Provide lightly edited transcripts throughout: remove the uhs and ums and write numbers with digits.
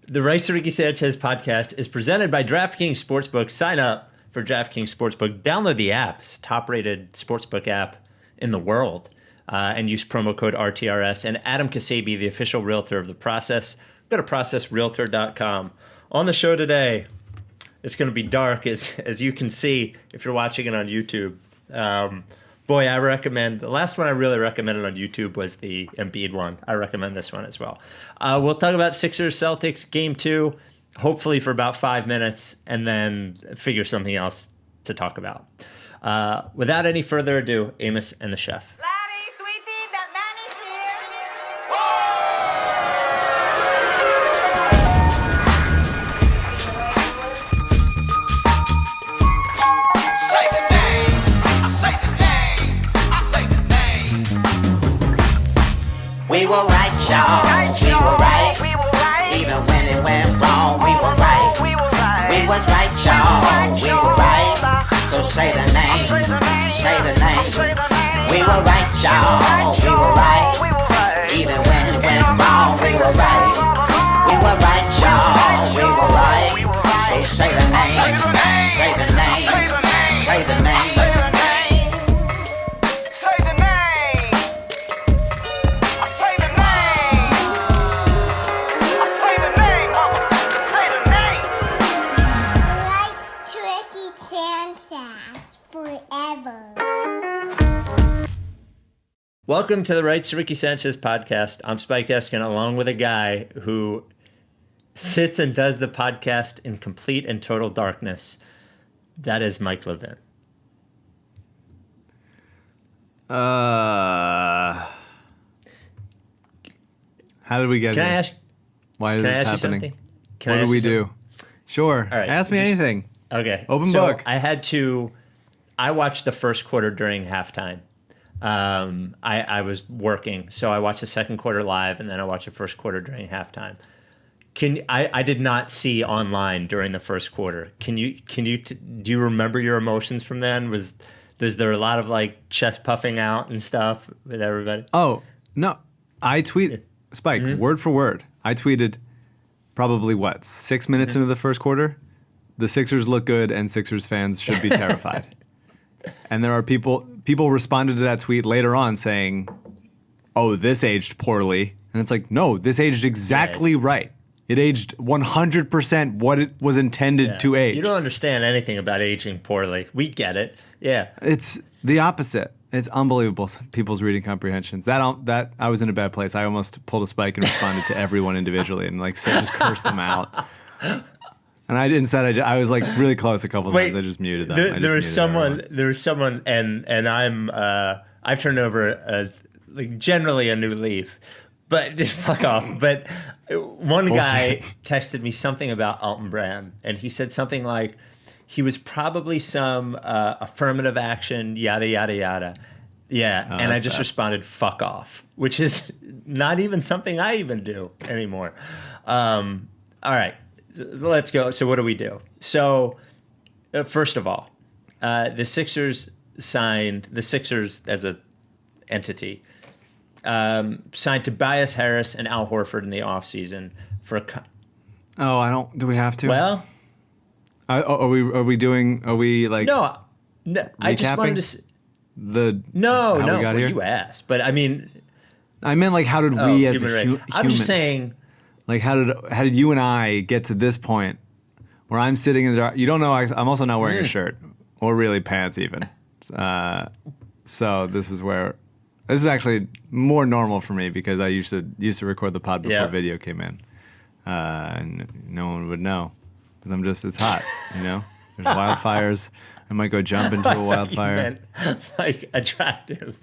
The Rights to Ricky Sanchez podcast is presented by DraftKings Sportsbook. Sign up for DraftKings Sportsbook. Download the app. It's the top-rated sportsbook app in the world. And use promo code RTRS. And Adam Kasabi, the official realtor of The Process. Go to processrealtor.com. On the show today, it's going to be dark, as you can see if you're watching it on YouTube. Boy, I recommend, the last one I really recommended on YouTube was the Embiid one. I recommend this one as well. We'll talk about Sixers Celtics Game 2, hopefully for about 5 minutes, and then figure something else to talk about. Without any further ado, Amos and the Chef. We were right, y'all. We were right. Even when it went wrong, we were right. We was right, y'all. We were right. So say the name. Say the name. We were right, y'all. We were right. Even when it went wrong, we were right. We were right, y'all. We were right. So say the name. Say the name. Say the name. Welcome to the Rights to Ricky Sanchez podcast. I'm Spike Eskin, along with a guy who sits and does the podcast in complete and total darkness. That is Mike Levin. How did we get here? Why is this happening? You something? What do we do? Sure. All right, ask me anything. Okay. Open book. I watched the first quarter during halftime. I was working, so I watched the second quarter live, and then I watched the first quarter during halftime. I did not see online during the first quarter. Do you remember your emotions from then? Was there a lot of like chest puffing out and stuff with everybody? Oh no, I tweeted Spike word for word. I tweeted probably 6 minutes into the first quarter. The Sixers look good, and Sixers fans should be terrified. And there are people responded to that tweet later on saying, "Oh, this aged poorly," and it's like, no, this aged exactly right. It aged 100% what it was intended to age. You don't understand anything about aging poorly. We get it. Yeah. It's the opposite. It's unbelievable, people's reading comprehensions. That I was in a bad place. I almost pulled a Spike and responded to everyone individually and just cursed them out. And I was like really close a couple times. I just muted them. There was someone, and I've turned over generally a new leaf, but fuck off. But one guy texted me something about Alton Brand, and he said something like he was probably some affirmative action, yada yada yada. Yeah, and I just responded, "Fuck off," which is not even something I even do anymore. All right. So let's go. So what do we do? So first of all, the Sixers as an entity signed Tobias Harris and Al Horford in the offseason for do we have to? Well, are we like no I just wanted to got here? You asked, but I mean I meant like how did we as humans? I'm just saying. Like how did you and I get to this point where I'm sitting in the dark? You don't know. I'm also not wearing a shirt or really pants even. So this is actually more normal for me because I used to record the pod before video came in, and no one would know because it's hot. There's wildfires. I might go jump into a wildfire. You meant, like attractive.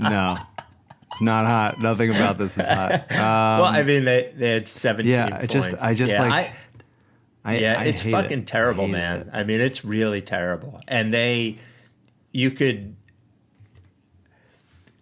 No. It's not hot. Nothing about this is hot. Well, I mean, they had 17 points. It's fucking terrible, man. I mean, it's really terrible. And there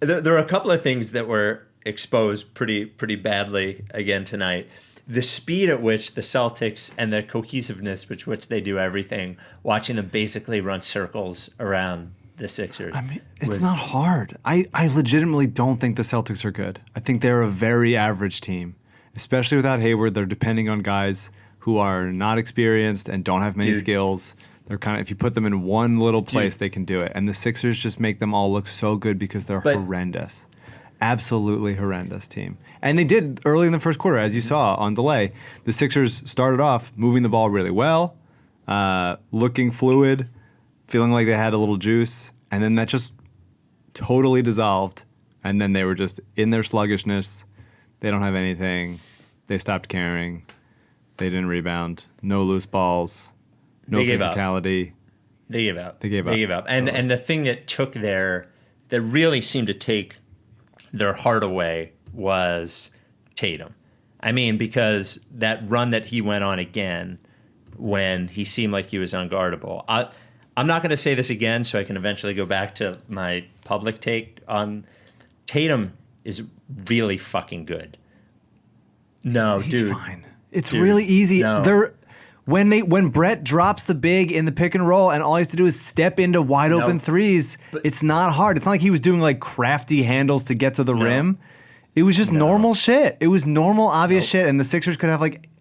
are a couple of things that were exposed pretty badly again tonight. The speed at which the Celtics and the cohesiveness with which they do everything, watching them basically run circles around the Sixers. I mean, it's not hard. I legitimately don't think the Celtics are good. I think they're a very average team. especially without Hayward. They're depending on guys who are not experienced and don't have many skills. They're kind of, if you put them in one little place, they can do it. And the Sixers just make them all look so good because they're horrendous. Absolutely horrendous team. And they did early in the first quarter, as you saw on delay. The Sixers started off moving the ball really well, looking fluid, feeling like they had a little juice. And then that just totally dissolved. And then they were just in their sluggishness. They don't have anything. They stopped caring. They didn't rebound. No loose balls. No physicality. They gave up. And the thing that really seemed to take their heart away was Tatum. I mean, because that run that he went on again when he seemed like he was unguardable. I'm not going to say this again so I can eventually go back to my public take on Tatum is really fucking good. No, he's fine. It's really easy. No. When Brett drops the big in the pick and roll and all he has to do is step into wide open threes, it's not hard. It's not like he was doing like crafty handles to get to the rim. It was just normal shit. It was normal, obvious shit. And the Sixers could have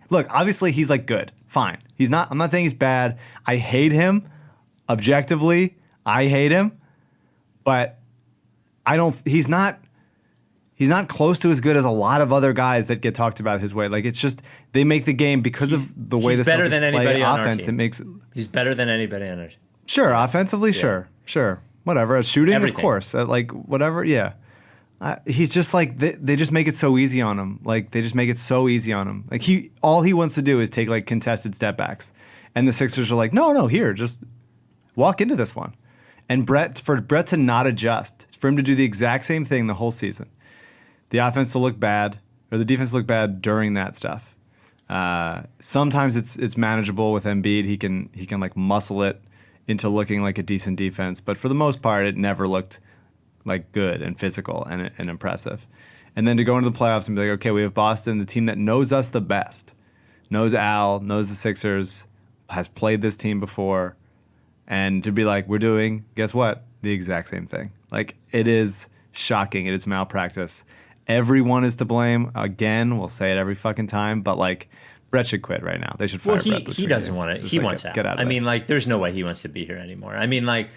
look, obviously he's like good. Fine. I'm not saying he's bad. I hate him. Objectively, I hate him. But he's not close to as good as a lot of other guys that get talked about his way. Like, it's just, they make the game because of the way the better Celtics than anybody play on offense. our team. He's better than anybody on our team. Sure, offensively, sure. Whatever. At shooting, Everything. of course. Whatever, yeah. He's just like, they just make it so easy on him. Like, they just make it so easy on him. Like, all he wants to do is take, like, contested step backs. And the Sixers are like, no, here, just walk into this one. And for Brett to not adjust, for him to do the exact same thing the whole season, the offense to look bad, or the defense to look bad during that stuff. Sometimes it's manageable with Embiid. He can like muscle it into looking like a decent defense, but for the most part, it never looked like good and physical and impressive. And then to go into the playoffs and be like, okay, we have Boston, the team that knows us the best, knows Al, knows the Sixers, has played this team before, and to be like, we're doing, guess what? The exact same thing. Like, it is shocking. It is malpractice. Everyone is to blame. Again, we'll say it every fucking time, but like, Brett should quit right now. They should fire Brett. He doesn't want it. He wants out. Get out of I mean, like, there's no way he wants to be here anymore. I mean, like,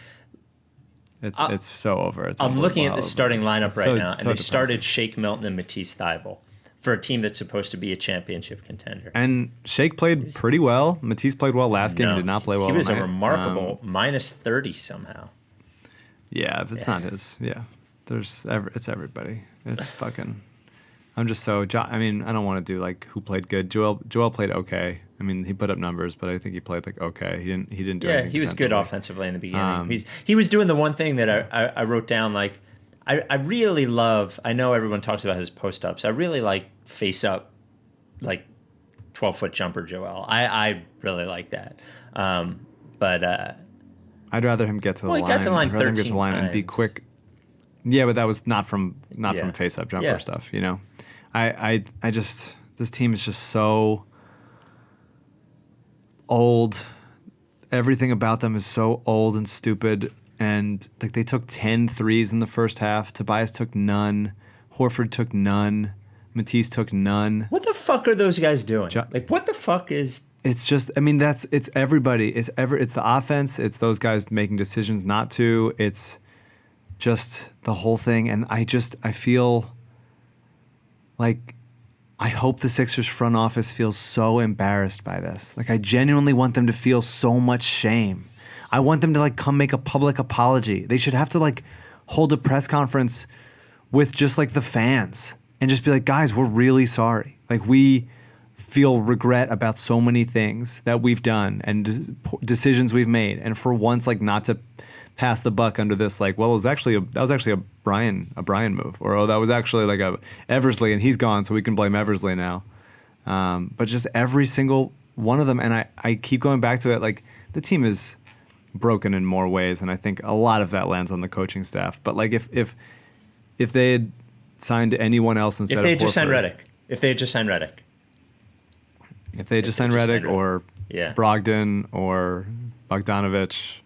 it's so over. I'm looking at the starting lineup right now, and they started Shake Milton and Matisse Thybulle for a team that's supposed to be a championship contender. And Shake played pretty well. Matisse played well last game. He did not play well. He was tonight. a remarkable minus 30 somehow. Yeah, if it's not his. Yeah, it's everybody. It's fucking. I'm just so. I mean, I don't want to do like who played good. Joel played okay. I mean, he put up numbers, but I think he played like okay. He didn't do anything. Yeah, he was good offensively in the beginning. He was doing the one thing that I wrote down. Like, I really love. I know everyone talks about his post ups. I really like face up, like 12-foot jumper Joel. I really like that. But I'd rather him get to the line. He got to the line 13 I'd rather him get to the line and be quick. Yeah, but that was not from face up jumper stuff. You know, I just, this team is just so old. Everything about them is so old and stupid. And like, they took 10 threes in the first half. Tobias took none. Horford took none. Matisse took none. What the fuck are those guys doing? Like, what the fuck is? It's just, I mean, it's everybody. It's the offense. It's those guys making decisions not to. It's just the whole thing. And I feel like, I hope the Sixers front office feels so embarrassed by this. Like, I genuinely want them to feel so much shame. I want them to like come make a public apology. They should have to like hold a press conference with just like the fans and just be like, guys, we're really sorry. Like, we feel regret about so many things that we've done and decisions we've made. And for once, like, not to pass the buck under this, like, well, that was actually a Brian move, or that was actually like a Eversley and he's gone, so we can blame Eversley now. But just every single one of them, and I keep going back to it, like, the team is broken in more ways, and I think a lot of that lands on the coaching staff. But like, if they had signed anyone else instead of Horford, if they had just signed Redick, or Brogdon or Bogdanovich,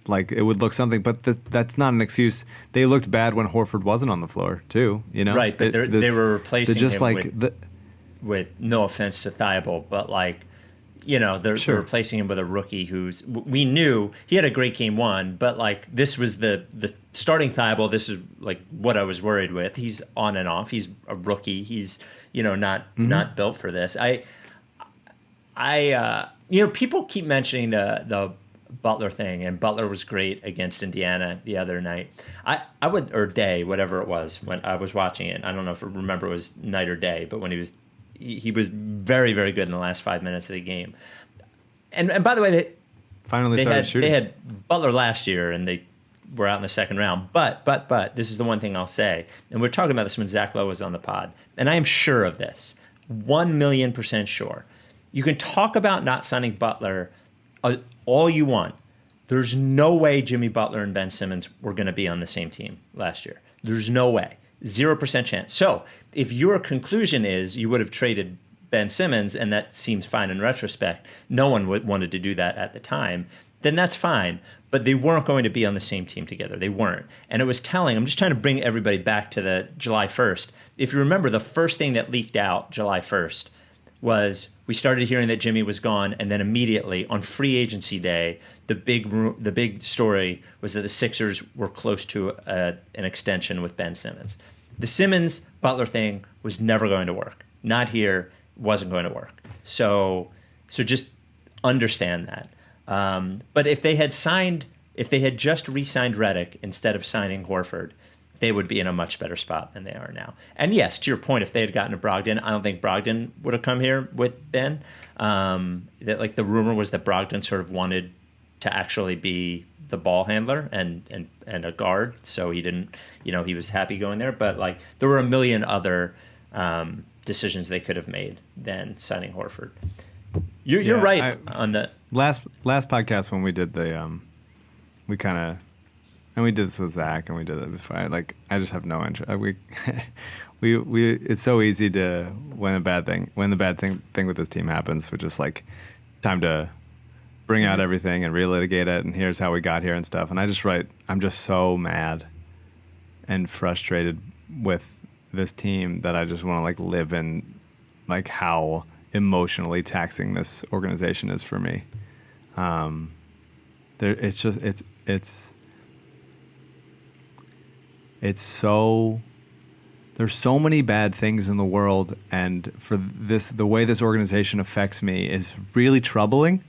like, it would look something. But that's not an excuse. They looked bad when Horford wasn't on the floor too, you know? Right, but they were replacing him with... with no offense to Thibault, but like, you know, they're replacing him with a rookie we knew he had a great game one, but like this was the starting Thibault. This is like what I was worried with. He's on and off. He's a rookie. He's, you know, not built for this. You know, people keep mentioning the Butler thing, and Butler was great against Indiana the other night. I would, or day, whatever it was when I was watching it. I don't know if I remember it was night or day, but when he was very, very good in the last 5 minutes of the game. And by the way, they had Butler last year, and they were out in the second round. But this is the one thing I'll say, and we're talking about this when Zach Lowe was on the pod, and I am sure of this, 1,000,000% sure. You can talk about not signing Butler all you want. There's no way Jimmy Butler and Ben Simmons were going to be on the same team last year. There's no way. 0% chance. So if your conclusion is you would have traded Ben Simmons, and that seems fine in retrospect, no one wanted to do that at the time, then that's fine. But they weren't going to be on the same team together. They weren't. And it was telling. I'm just trying to bring everybody back to the July 1st. If you remember, the first thing that leaked out July 1st was we started hearing that Jimmy was gone, and then immediately on free agency day, the big story was that the Sixers were close to an extension with Ben Simmons. The Simmons-Butler thing was never going to work. Not here, wasn't going to work. So just understand that. But if they had just re-signed Redick instead of signing Horford, they would be in a much better spot than they are now. And yes, to your point, if they had gotten to Brogdon, I don't think Brogdon would have come here with Ben. That like the rumor was that Brogdon sort of wanted to actually be the ball handler and a guard, so he didn't, you know, he was happy going there. But like there were a million other decisions they could have made than signing Horford. You're right on the last podcast when we did the we kind of. And we did this with Zach, and we did it before. I just have no interest. We it's so easy to when the bad thing with this team happens, we're just like time to bring out everything and relitigate it, and here's how we got here and stuff. And I just write, I'm just so mad and frustrated with this team that I just want to like live in like how emotionally taxing this organization is for me. There's so many bad things in the world, and for this, the way this organization affects me is really troubling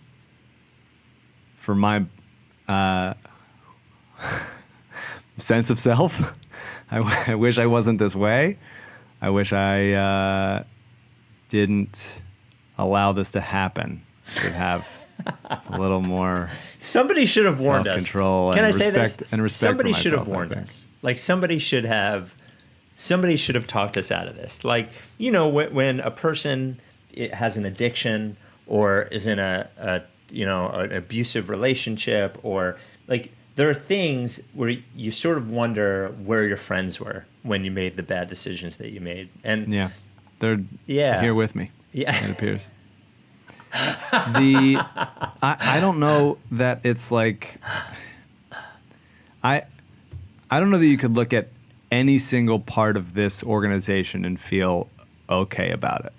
for my sense of self. I wish I wasn't this way. I wish I didn't allow this to happen. Should have a little more. Somebody should have warned us. Self-control Can and I say respect, this? and respect. Somebody for should have myself, warned us. Like somebody should have talked us out of this. Like, you know, when a person has an addiction or is in an abusive relationship, or like there are things where you sort of wonder where your friends were when you made the bad decisions that you made. And they're here with me. Yeah, it appears. I don't know that it's like I don't know that you could look at any single part of this organization and feel okay about it.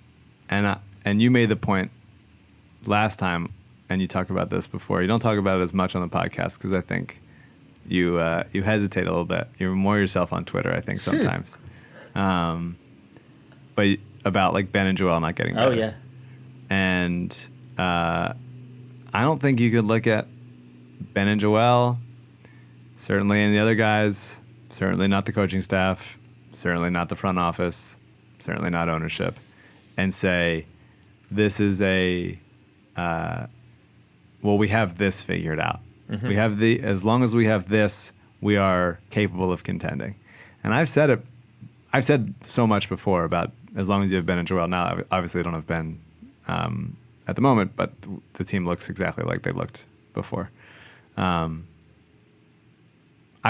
And you made the point last time, and you talked about this before. You don't talk about it as much on the podcast because I think you hesitate a little bit. You're more yourself on Twitter, I think, sometimes. But about like Ben and Joel not getting better. Oh yeah. And I don't think you could look at Ben and Joel, certainly any other guys, certainly not the coaching staff, certainly not the front office, certainly not ownership, and say, this is we have this figured out. Mm-hmm. We have as long as we have this, we are capable of contending. And I've said so much before about as long as you have Ben and Joel. Now, obviously, I don't have Ben at the moment, but the team looks exactly like they looked before. I've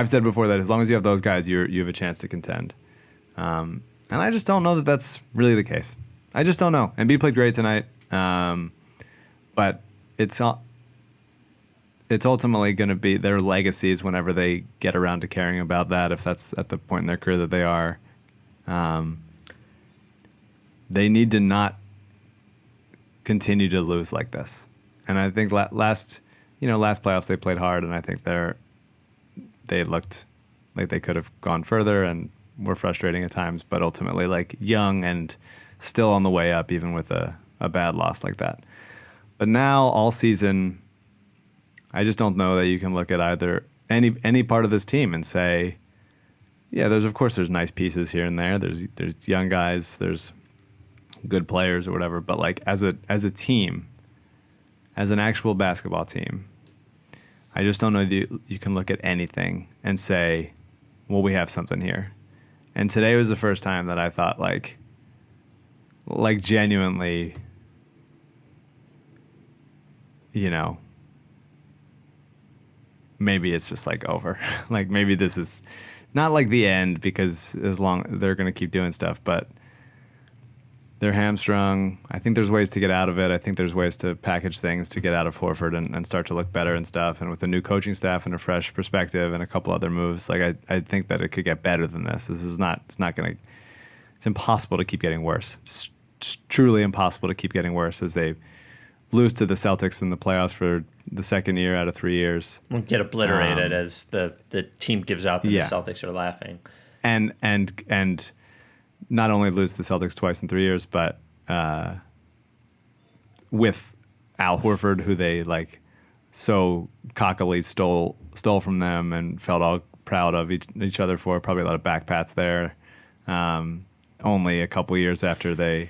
said before that as long as you have those guys, you have a chance to contend. And I just don't know that that's really the case. I just don't know. Embiid played great tonight, but it's ultimately going to be their legacies whenever they get around to caring about that, if that's at the point in their career that they are. they need to not continue to lose like this. And I think last playoffs they played hard, and I think they looked like they could have gone further and were frustrating at times, but ultimately like young and still on the way up, even with a bad loss like that. But now all season, I just don't know that you can look at either any part of this team and say, yeah, there's nice pieces here and there. There's young guys, there's good players or whatever. But like as a team, as an actual basketball team, I just don't know that you can look at anything and say, well, we have something here. And today was the first time that I thought like genuinely, maybe it's just like over. Like maybe this is not like the end, because as long they're going to keep doing stuff, but they're hamstrung. I think there's ways to get out of it. I think there's ways to package things to get out of Horford and start to look better and stuff. And with a new coaching staff and a fresh perspective and a couple other moves, like I think that it could get better than this. It's impossible to keep getting worse. It's truly impossible to keep getting worse as they lose to the Celtics in the playoffs for the second year out of 3 years. We'll get obliterated as the team gives up and the Celtics are laughing. And not only lose the Celtics twice in 3 years, but with Al Horford, who they like so cockily stole from them and felt all proud of each other for. Probably a lot of backpats there. Only a couple years after they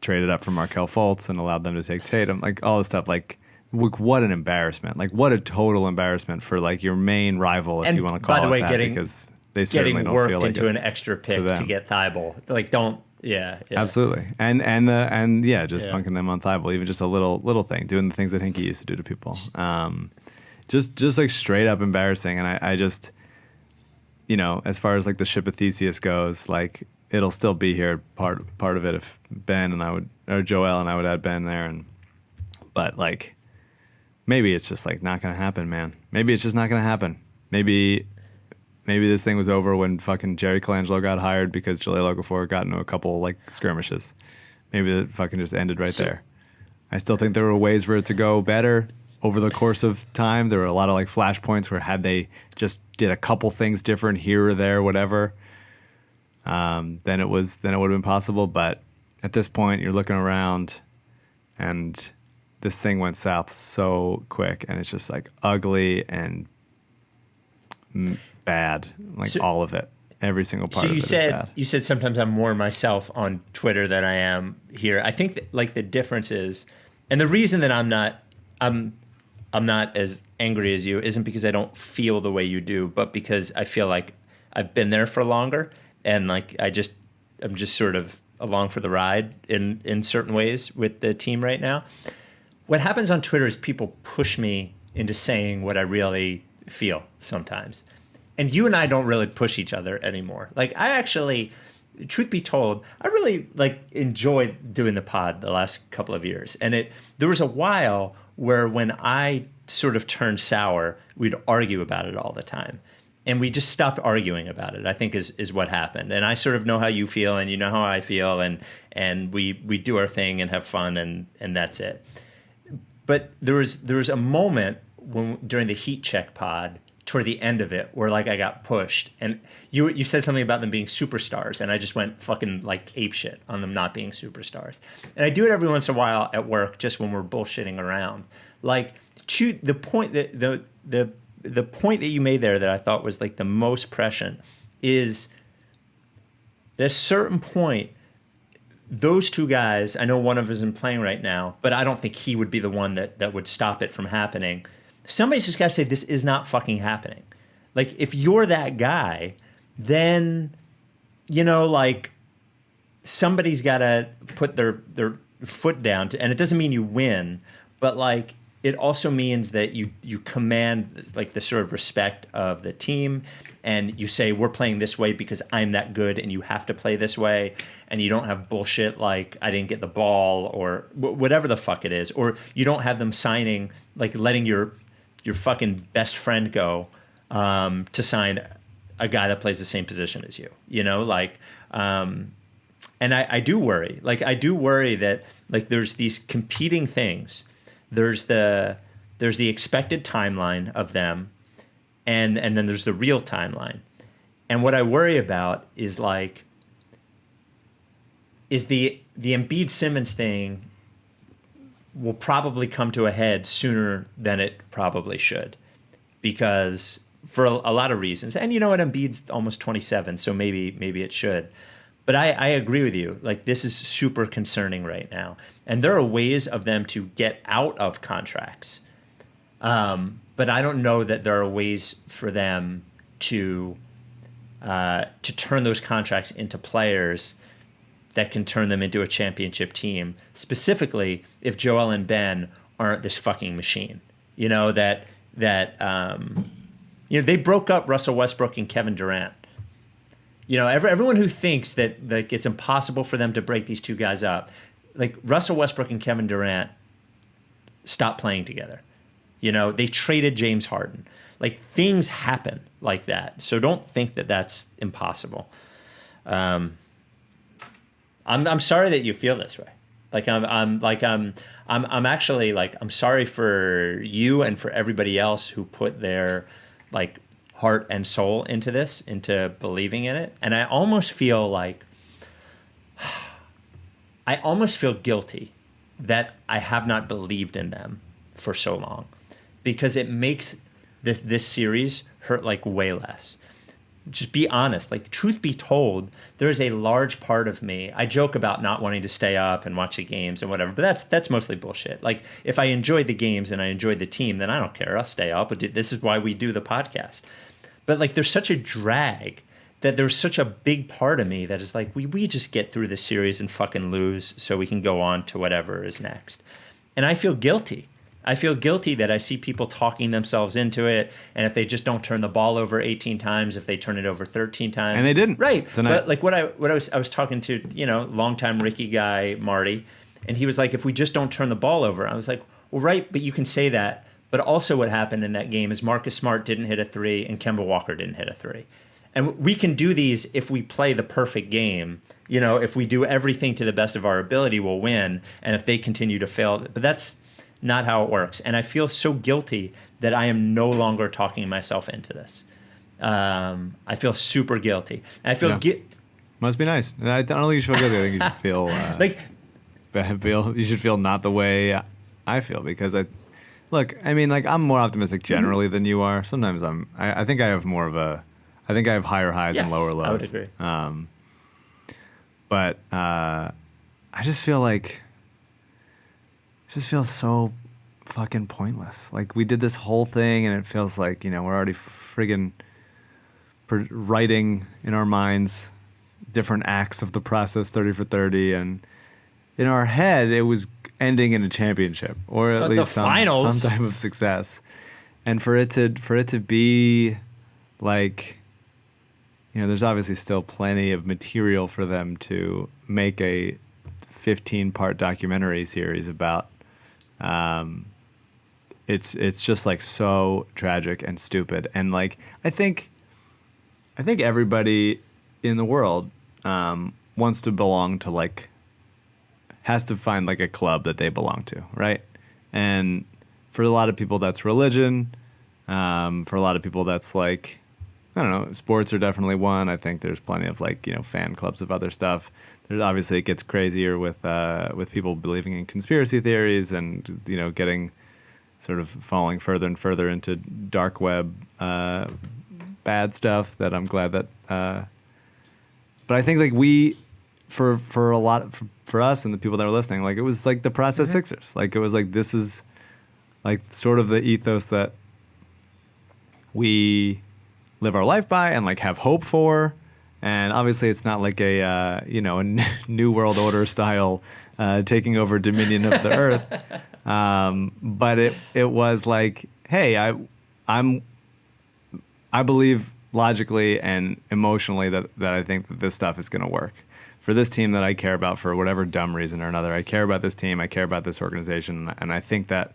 traded up for Markelle Fultz and allowed them to take Tatum, like all this stuff, like what an embarrassment, like what a total embarrassment for like your main rival, if you want to call it that, because they certainly don't feel like into an extra pick to get Thibault. Like absolutely, and just punking them on Thibault, even just a little thing, doing the things that Hinkie used to do to people, just like straight up embarrassing. And I just, as far as like the ship of Theseus goes, like it'll still be here, part of it, if Ben and I would, or Joel and I would add Ben there, but like maybe it's just like not gonna happen, man. Maybe it's just not gonna happen. Maybe this thing was over when fucking Jerry Colangelo got hired because Jahlil Okafor got into a couple like skirmishes. Maybe it fucking just ended right there. I still think there were ways for it to go better over the course of time. There were a lot of like flashpoints where had they just did a couple things different here or there, whatever, then it would have been possible. But at this point, you're looking around, and this thing went south so quick, and it's just like ugly and bad, like all of it, every single part of it is bad. You said sometimes I'm more myself on Twitter than I am here. I think that, like, the difference is, and the reason that I'm not as angry as you isn't because I don't feel the way you do, but because I feel like I've been there for longer, and like I'm just sort of along for the ride in certain ways with the team right now. What happens on Twitter is people push me into saying what I really feel sometimes. And you and I don't really push each other anymore. Like, I actually, truth be told, I really like enjoyed doing the pod the last couple of years. And there was a while where when I sort of turned sour, we'd argue about it all the time. And we just stopped arguing about it, I think is what happened. And I sort of know how you feel, and you know how I feel, and we do our thing and have fun, and that's it. But there was a moment during the Heat Check pod toward the end of it where like I got pushed, and you said something about them being superstars, and I just went fucking like apeshit on them not being superstars. And I do it every once in a while at work, just when we're bullshitting around. Like, the point the point that you made there that I thought was like the most prescient is, at a certain point, those two guys, I know one of them isn't playing right now, but I don't think he would be the one that would stop it from happening. Somebody's just got to say, this is not fucking happening. Like, if you're that guy, then, like, somebody's got to put their foot down. And it doesn't mean you win, but, like, it also means that you command, like, the sort of respect of the team, and you say, we're playing this way because I'm that good and you have to play this way, and you don't have bullshit like I didn't get the ball or whatever the fuck it is, or you don't have them signing, like letting your fucking best friend go to sign a guy that plays the same position as you, And I do worry. Like, I do worry that, like, there's these competing things. There's the expected timeline of them, and then there's the real timeline. And what I worry about is, like, is the Embiid Simmons thing will probably come to a head sooner than it probably should, because for a lot of reasons. And you know what, Embiid's almost 27, so maybe it should. But I agree with you. Like, this is super concerning right now. And there are ways of them to get out of contracts. But I don't know that there are ways for them to turn those contracts into players that can turn them into a championship team, specifically if Joel and Ben aren't this fucking machine. You know, that they broke up Russell Westbrook and Kevin Durant. You know, everyone who thinks that, like, it's impossible for them to break these two guys up, like, Russell Westbrook and Kevin Durant stopped playing together. You know, they traded James Harden. Like, things happen like that. So don't think that that's impossible. I'm sorry that you feel this way. Like, I'm actually, like, I'm sorry for you and for everybody else who put their, like, heart and soul into this, into believing in it. And I almost feel guilty that I have not believed in them for so long, because it makes this series hurt, like, way less. Just be honest. Like, truth be told, there's a large part of me. I joke about not wanting to stay up and watch the games and whatever, but that's mostly bullshit. Like, if I enjoyed the games and I enjoyed the team, then I don't care. I'll stay up. But this is why we do the podcast. But, like, there's such a drag that there's such a big part of me that is like, we just get through the series and fucking lose so we can go on to whatever is next. And I feel guilty. I feel guilty that I see people talking themselves into it, and if they just don't turn the ball over 18 times, if they turn it over 13 times. And they didn't. Right. Tonight. But, like, I was talking to, you know, longtime Ricky guy, Marty, and he was like, if we just don't turn the ball over. I was like, well, right, but you can say that. But also what happened in that game is Marcus Smart didn't hit a three and Kemba Walker didn't hit a three. And we can do these if we play the perfect game. You know, if we do everything to the best of our ability, we'll win. And if they continue to fail, but that's not how it works. And I feel so guilty that I am no longer talking myself into this. I feel super guilty. And I feel must be nice. I don't think you should feel guilty. I think you should feel you should feel not the way I feel, because I mean, like, I'm more optimistic generally than you are. Sometimes I think I have higher highs and lower lows. I would agree. But I just feel like it just feels so fucking pointless. Like, we did this whole thing and it feels like, you know, we're already friggin' writing in our minds different acts of the process, 30 for 30, and in our head it was ending in a championship, or at least some type of success. And for it to be like, you know, there's obviously still plenty of material for them to make a 15-part documentary series about. It's just, like, so tragic and stupid. And, like, I think everybody in the world wants to belong to, like, has to find, like, a club that they belong to, right? And for a lot of people, that's religion. For a lot of people, that's, like, I don't know, sports are definitely one. I think there's plenty of, like, you know, fan clubs of other stuff. There's obviously, it gets crazier with people believing in conspiracy theories and, you know, getting sort of falling further and further into dark web bad stuff that I'm glad that. But I think, like, we, for us and the people that are listening, like, it was like the process Sixers. Like, it was like, this is like sort of the ethos that we live our life by and, like, have hope for. And obviously it's not like a new world order style taking over dominion of the earth. But it was like, hey, I believe logically and emotionally that I think that this stuff is going to work. For this team that I care about for whatever dumb reason or another, I care about this team, I care about this organization, and I think that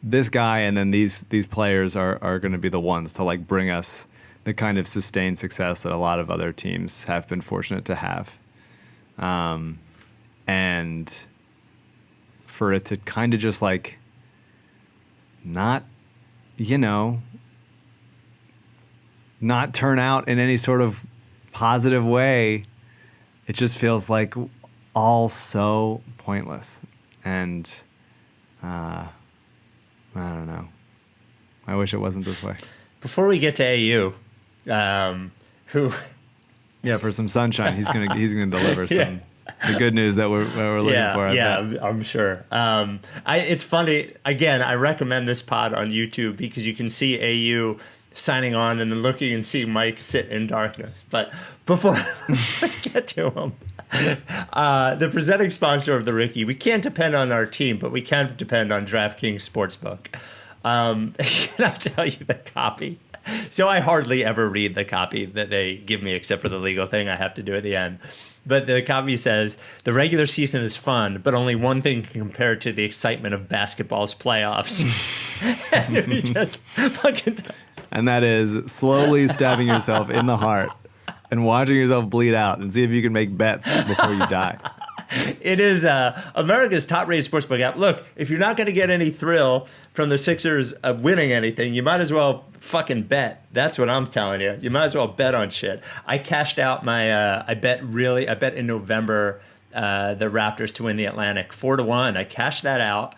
this guy and then these players are going to be the ones to, like, bring us the kind of sustained success that a lot of other teams have been fortunate to have. And for it to kind of just like not, not turn out in any sort of positive way, it just feels like all so pointless. And I don't know. I wish it wasn't this way. Before we get to AU, who... Yeah, for some sunshine, he's gonna deliver some the good news that we're looking for. I'm sure. It's funny. Again, I recommend this pod on YouTube because you can see AU signing on and then looking and see Mike sit in darkness. But before I get to him, the presenting sponsor of the Ricky, we can't depend on our team, but we can depend on DraftKings Sportsbook. Can I tell you the copy? So I hardly ever read the copy that they give me, except for the legal thing I have to do at the end. But the copy says, the regular season is fun, but only one thing can compare to the excitement of basketball's playoffs. And we just fucking... And that is slowly stabbing yourself in the heart and watching yourself bleed out and see if you can make bets before you die. It is America's top-rated sportsbook app. Look, if you're not going to get any thrill from the Sixers winning anything, you might as well fucking bet. That's what I'm telling you. You might as well bet on shit. I cashed out my. I bet in November the Raptors to win the Atlantic 4-1. I cashed that out.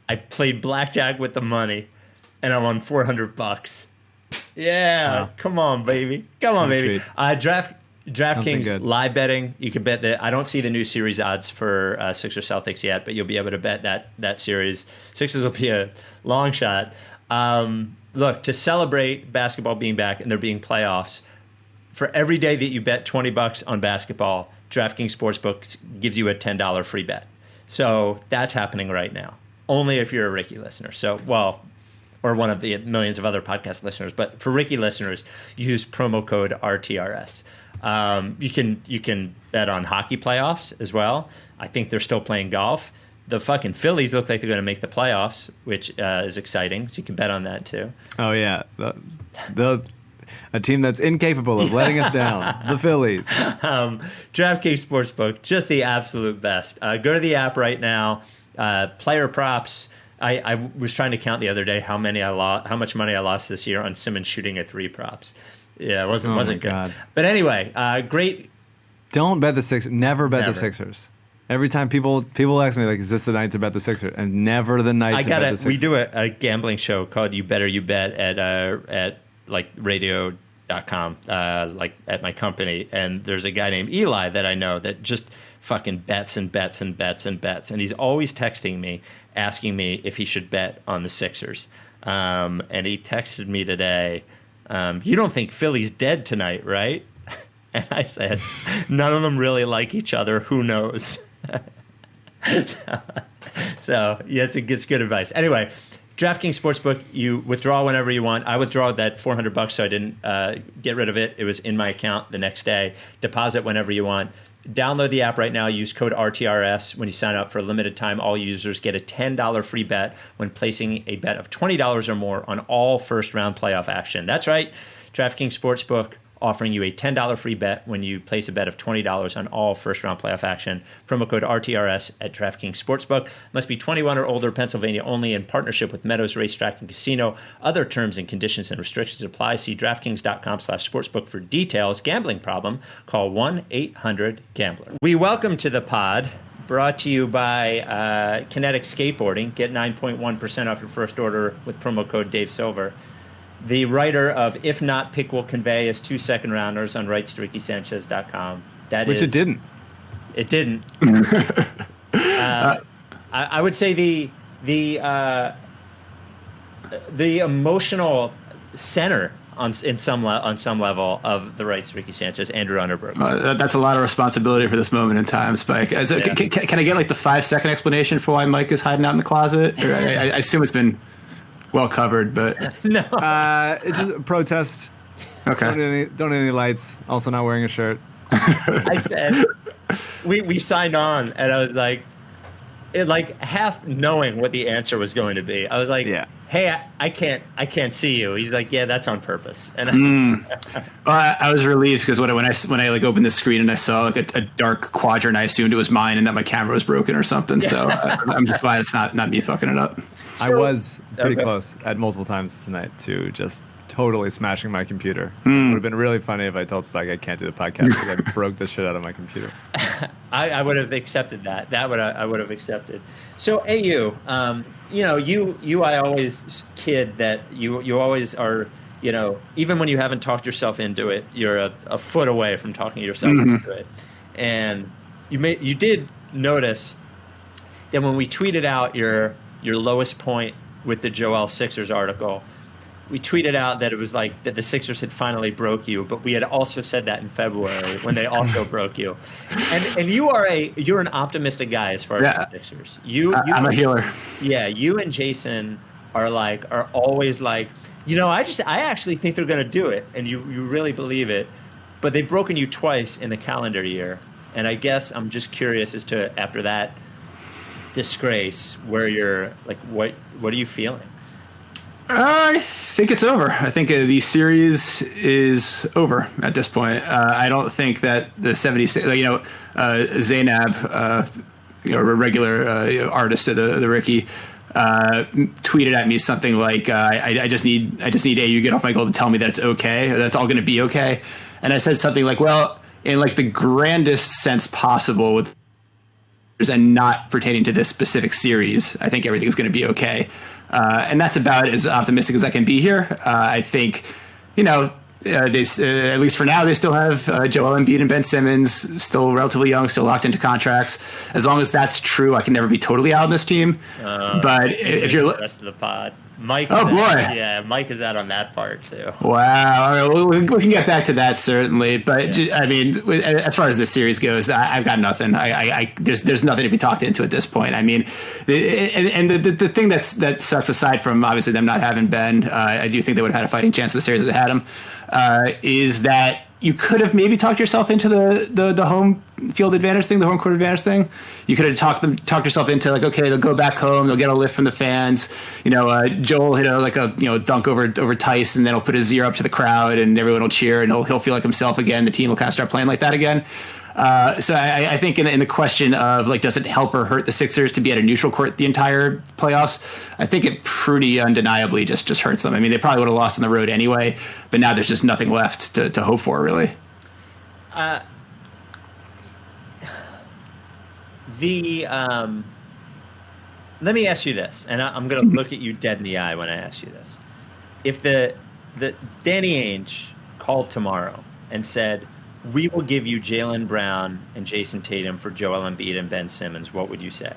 I played blackjack with the money, and I won $400. Yeah, wow. Come on, baby. Come on, baby. DraftKings live betting. You can bet that. I don't see the new series odds for Sixers Celtics yet, but you'll be able to bet that series. Sixers will be a long shot. Look, to celebrate basketball being back and there being playoffs, for every day that you bet $20 on basketball, DraftKings Sportsbook gives you a $10 free bet. So that's happening right now. Only if you're a Ricky listener. So, or one of the millions of other podcast listeners. But for Ricky listeners, use promo code RTRS. You can bet on hockey playoffs as well. I think they're still playing golf. The fucking Phillies look like they're going to make the playoffs, which is exciting. So you can bet on that too. Oh yeah, a team that's incapable of letting us down. The Phillies. DraftKings Sportsbook, just the absolute best. Go to the app right now. Player props. I was trying to count the other day how much money I lost this year on Simmons shooting a 3 props. Yeah, it wasn't good. God. But anyway, great. Don't bet the Sixers. Never bet the Sixers. Every time people ask me, like, is this the night to bet the Sixers? And never the night to bet the Sixers. We do a gambling show called You Better You Bet at like radio.com, like at my company. And there's a guy named Eli that I know that just fucking bets and bets and bets and bets. And he's always texting me, asking me if he should bet on the Sixers. And he texted me today, you don't think Philly's dead tonight, right? And I said, none of them really like each other. Who knows? So yeah, it's good advice. Anyway, DraftKings Sportsbook, you withdraw whenever you want. I withdrew that $400 so I didn't get rid of it. It was in my account the next day. Deposit whenever you want. Download the app right now. Use code RTRS when you sign up. For a limited time, all users get a $10 free bet when placing a bet of $20 or more on all first-round playoff action. That's right. DraftKings Sportsbook offering you a $10 free bet when you place a bet of $20 on all first-round playoff action. Promo code RTRS at DraftKings Sportsbook. Must be 21 or older, Pennsylvania only, in partnership with Meadows Racetrack and Casino. Other terms and conditions and restrictions apply. See DraftKings.com/sportsbook for details. Gambling problem? Call 1-800-GAMBLER. We welcome to the pod, brought to you by Kinetic Skateboarding. Get 9.1% off your first order with promo code Dave Silver. The writer of If Not, Pick Will Convey as 2 second-rounders on RightsToRickySanchez.com. Which it didn't. It didn't. I would say the emotional center on some level of the Rights to Ricky Sanchez, Andrew Unterberger. That's a lot of responsibility for this moment in time, Spike. So yeah. Can I get like the 5-second explanation for why Mike is hiding out in the closet? Or I assume it's been well covered, but no. It's just a protest. Okay. Don't need any lights. Also not wearing a shirt. I said we signed on, and I was like, half knowing what the answer was going to be. I was like, yeah. hey, I can't see you. He's like, yeah, that's on purpose. And I was relieved because when I like opened the screen and I saw like a dark quadrant, I assumed it was mine and that my camera was broken or something. So I'm just glad it's not me fucking it up. I was pretty close at multiple times tonight to just totally smashing my computer. It would have been really funny if I told Spike I can't do the podcast because I broke the shit out of my computer. I would have accepted that. I would have accepted. So AU, I always kid that you always are, even when you haven't talked yourself into it, you're a foot away from talking yourself into it. And you did notice that when we tweeted out your lowest point with the Joel Sixers article, we tweeted out that it was like that the Sixers had finally broke you, but we had also said that in February when they also broke you. And you're an optimistic guy as far as the Sixers. I'm a healer. Yeah, you and Jason are always like, I actually think they're going to do it, and you really believe it. But they've broken you twice in the calendar year, and I guess I'm just curious as to after that disgrace, where you're like, what are you feeling? I think it's over. I think the series is over at this point. I don't think that the 76, Zainab, a regular artist of the Ricky, tweeted at me something like, I just need AU to get off my goal to tell me that it's okay, or that's all going to be okay. And I said something like, well, in like the grandest sense possible with and not pertaining to this specific series, I think everything's going to be okay. And that's about as optimistic as I can be here. I think, they, at least for now, they still have Joel Embiid and Ben Simmons, still relatively young, still locked into contracts. As long as that's true, I can never be totally out on this team. But if you're the rest of the pod, Mike. Oh boy, yeah, Mike is out on that part too. Wow, all right, we can get back to that certainly. But I mean, as far as this series goes, I've got nothing. There's nothing to be talked into at this point. I mean, the thing that sucks, aside from obviously them not having Ben, I do think they would have had a fighting chance of the series if they had him. Is that you could have maybe talked yourself into the home field advantage thing, the home court advantage thing. You could have talked yourself into like, okay, they'll go back home, they'll get a lift from the fans. Joel hit a dunk over Tice, and then he'll put his ear up to the crowd, and everyone will cheer, and he'll feel like himself again. The team will kind of start playing like that again. So I think in the question of like, does it help or hurt the Sixers to be at a neutral court the entire playoffs? I think it pretty undeniably just hurts them. I mean, they probably would have lost on the road anyway, but now there's just nothing left to hope for, really. Let me ask you this, and I'm going to look at you dead in the eye when I ask you this. If the Danny Ainge called tomorrow and said, we will give you Jaylen Brown and Jason Tatum for Joel Embiid and Ben Simmons, what would you say?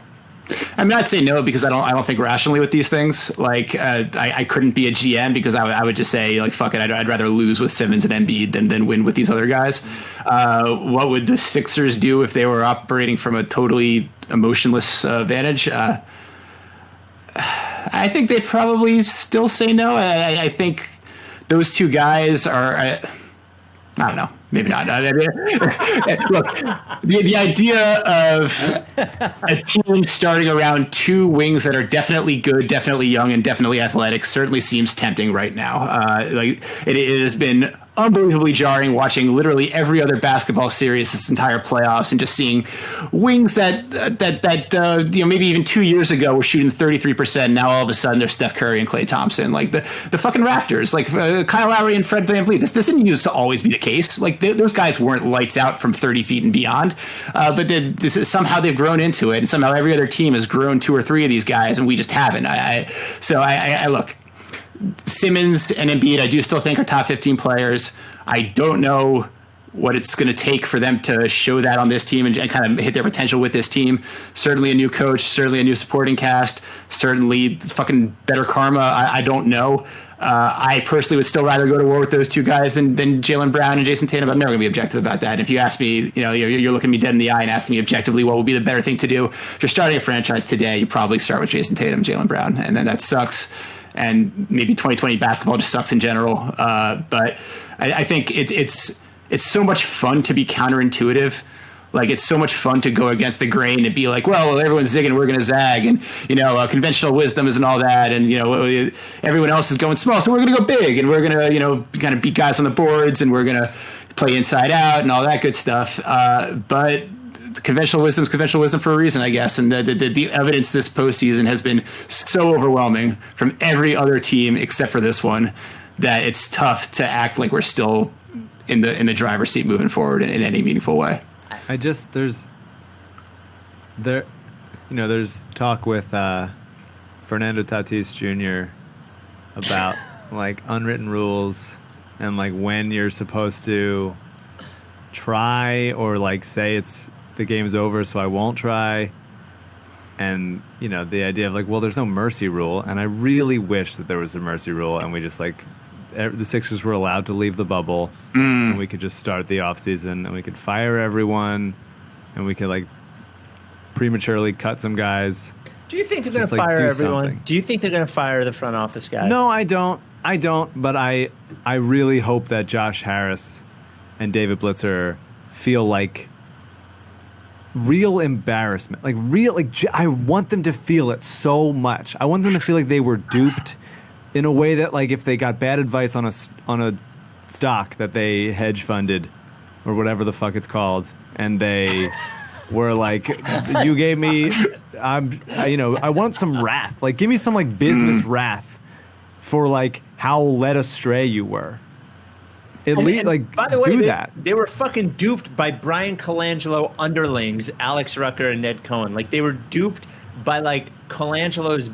I mean, I'd say no, because I don't think rationally with these things. Like, I couldn't be a GM because I would just say, like, fuck it, I'd rather lose with Simmons and Embiid than win with these other guys. What would the Sixers do if they were operating from a totally emotionless vantage? I think they'd probably still say no. I think those two guys are... I don't know. Maybe not. Look, the idea of a team starting around two wings that are definitely good, definitely young, and definitely athletic certainly seems tempting right now. It has been unbelievably jarring watching literally every other basketball series this entire playoffs and just seeing wings that maybe even 2 years ago were shooting 33%. Now all of a sudden they're Steph Curry and Klay Thompson, like the fucking Raptors, like Kyle Lowry and Fred VanVleet. This didn't used to always be the case. Like those guys weren't lights out from 30 feet and beyond, but somehow they've grown into it, and somehow every other team has grown 2 or 3 of these guys, and we just haven't. I look. Simmons and Embiid, I do still think are top 15 players. I don't know what it's going to take for them to show that on this team and kind of hit their potential with this team. Certainly a new coach, certainly a new supporting cast, certainly fucking better karma. I don't know. I personally would still rather go to war with those two guys than Jaylen Brown and Jason Tatum. I'm never going to be objective about that. And if you ask me, you're looking me dead in the eye and asking me objectively what would be the better thing to do. If you're starting a franchise today, you probably start with Jason Tatum, Jaylen Brown, and then that sucks. And maybe 2020 basketball just sucks in general. But I think it's so much fun to be counterintuitive. Like, it's so much fun to go against the grain and be like, well, everyone's zigging, we're going to zag. And, conventional wisdom isn't all that. And, everyone else is going small, so we're going to go big. And we're going to, kind of beat guys on the boards, and we're going to play inside out and all that good stuff. But conventional wisdom is conventional wisdom for a reason, I guess. And the evidence this postseason has been so overwhelming from every other team except for this one that it's tough to act like we're still in the driver's seat moving forward in any meaningful way. There's talk with Fernando Tatis Jr. about like unwritten rules and like when you're supposed to try or like say the game's over, so I won't try. And the idea of like, well, there's no mercy rule, and I really wish that there was a mercy rule, and we just like the Sixers were allowed to leave the bubble, and we could just start the offseason, and we could fire everyone, and we could like prematurely cut some guys. Do you think they're going to fire everyone? Something. Do you think they're going to fire the front office guys? No, I don't. But I really hope that Josh Harris and David Blitzer feel like real embarrassment. I want them to feel it so much. I want them to feel like they were duped in a way that, like, if they got bad advice on a stock that they hedge funded or whatever the fuck it's called, and they were like, you gave me, I want some wrath. Like, give me some like business wrath for like how led astray you were. At least, like, by the way, they were fucking duped by Brian Colangelo underlings, Alex Rucker and Ned Cohen. Like, they were duped by like Colangelo's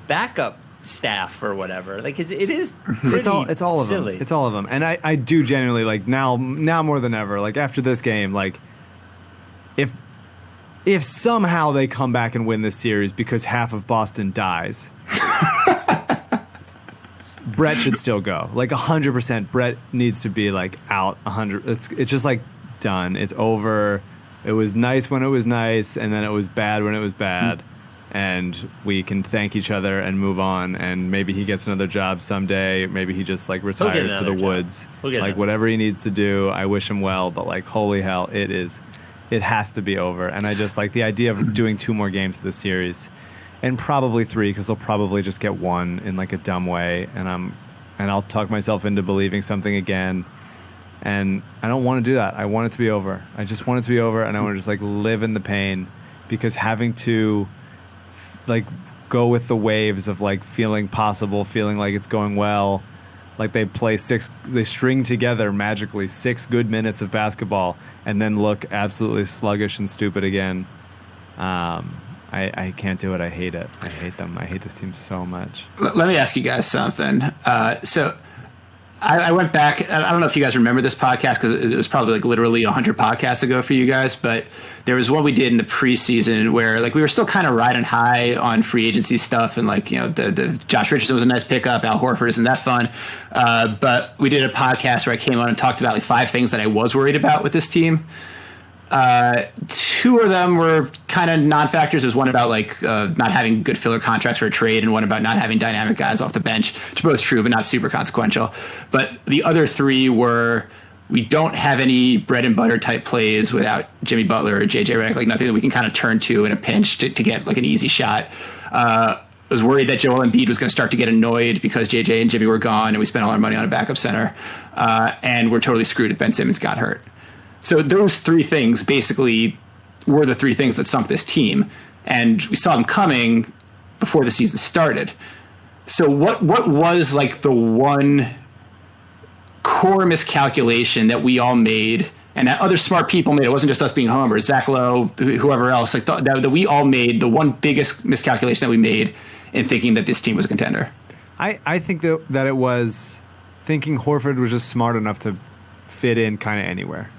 backup staff or whatever. Like, it is pretty it's all of silly. them. It's all of them. And I do genuinely, like, now more than ever, like, after this game, like, if somehow they come back and win this series because half of Boston dies, Brett should still go. Like, 100%. Brett needs to be like out 100. It's just like done. It's over. It was nice when it was nice, and then it was bad when it was bad. And we can thank each other and move on. And maybe he gets another job someday. Maybe he just like retires to the woods. Like, whatever he needs to do, I wish him well. But like, holy hell, it has to be over. And I just like the idea of doing 2 more games this series, and probably 3, because they'll probably just get 1 in like a dumb way. And I'll talk myself into believing something again. And I don't want to do that. I want it to be over. I just want it to be over, and I want to just like live in the pain, because having to like go with the waves of like feeling possible, feeling like it's going well, like they string together magically 6 good minutes of basketball and then look absolutely sluggish and stupid again. I can't do it. I hate it. I hate them. I hate this team so much. Let me ask you guys something. So I went back. I don't know if you guys remember this podcast, because it was probably like literally 100 podcasts ago for you guys. But there was one we did in the preseason where like we were still kind of riding high on free agency stuff, and like, the Josh Richardson was a nice pickup. Al Horford isn't that fun. But we did a podcast where I came on and talked about like 5 things that I was worried about with this team. 2 of them were kind of non-factors. There's one about like not having good filler contracts for a trade, and one about not having dynamic guys off the bench, which are both true but not super consequential. But the other 3 were, we don't have any bread and butter type plays without Jimmy Butler or JJ Redick, like nothing that we can kind of turn to in a pinch to get like an easy shot. I was worried that Joel Embiid was going to start to get annoyed because JJ and Jimmy were gone and we spent all our money on a backup center, and we're totally screwed if Ben Simmons got hurt. So those 3 things basically were the 3 things that sunk this team, and we saw them coming before the season started. So what was like the one core miscalculation that we all made, and that other smart people made? It wasn't just us being homers, Zach Lowe, whoever else, like that we all made, the one biggest miscalculation that we made in thinking that this team was a contender. I think that it was thinking Horford was just smart enough to fit in kind of anywhere.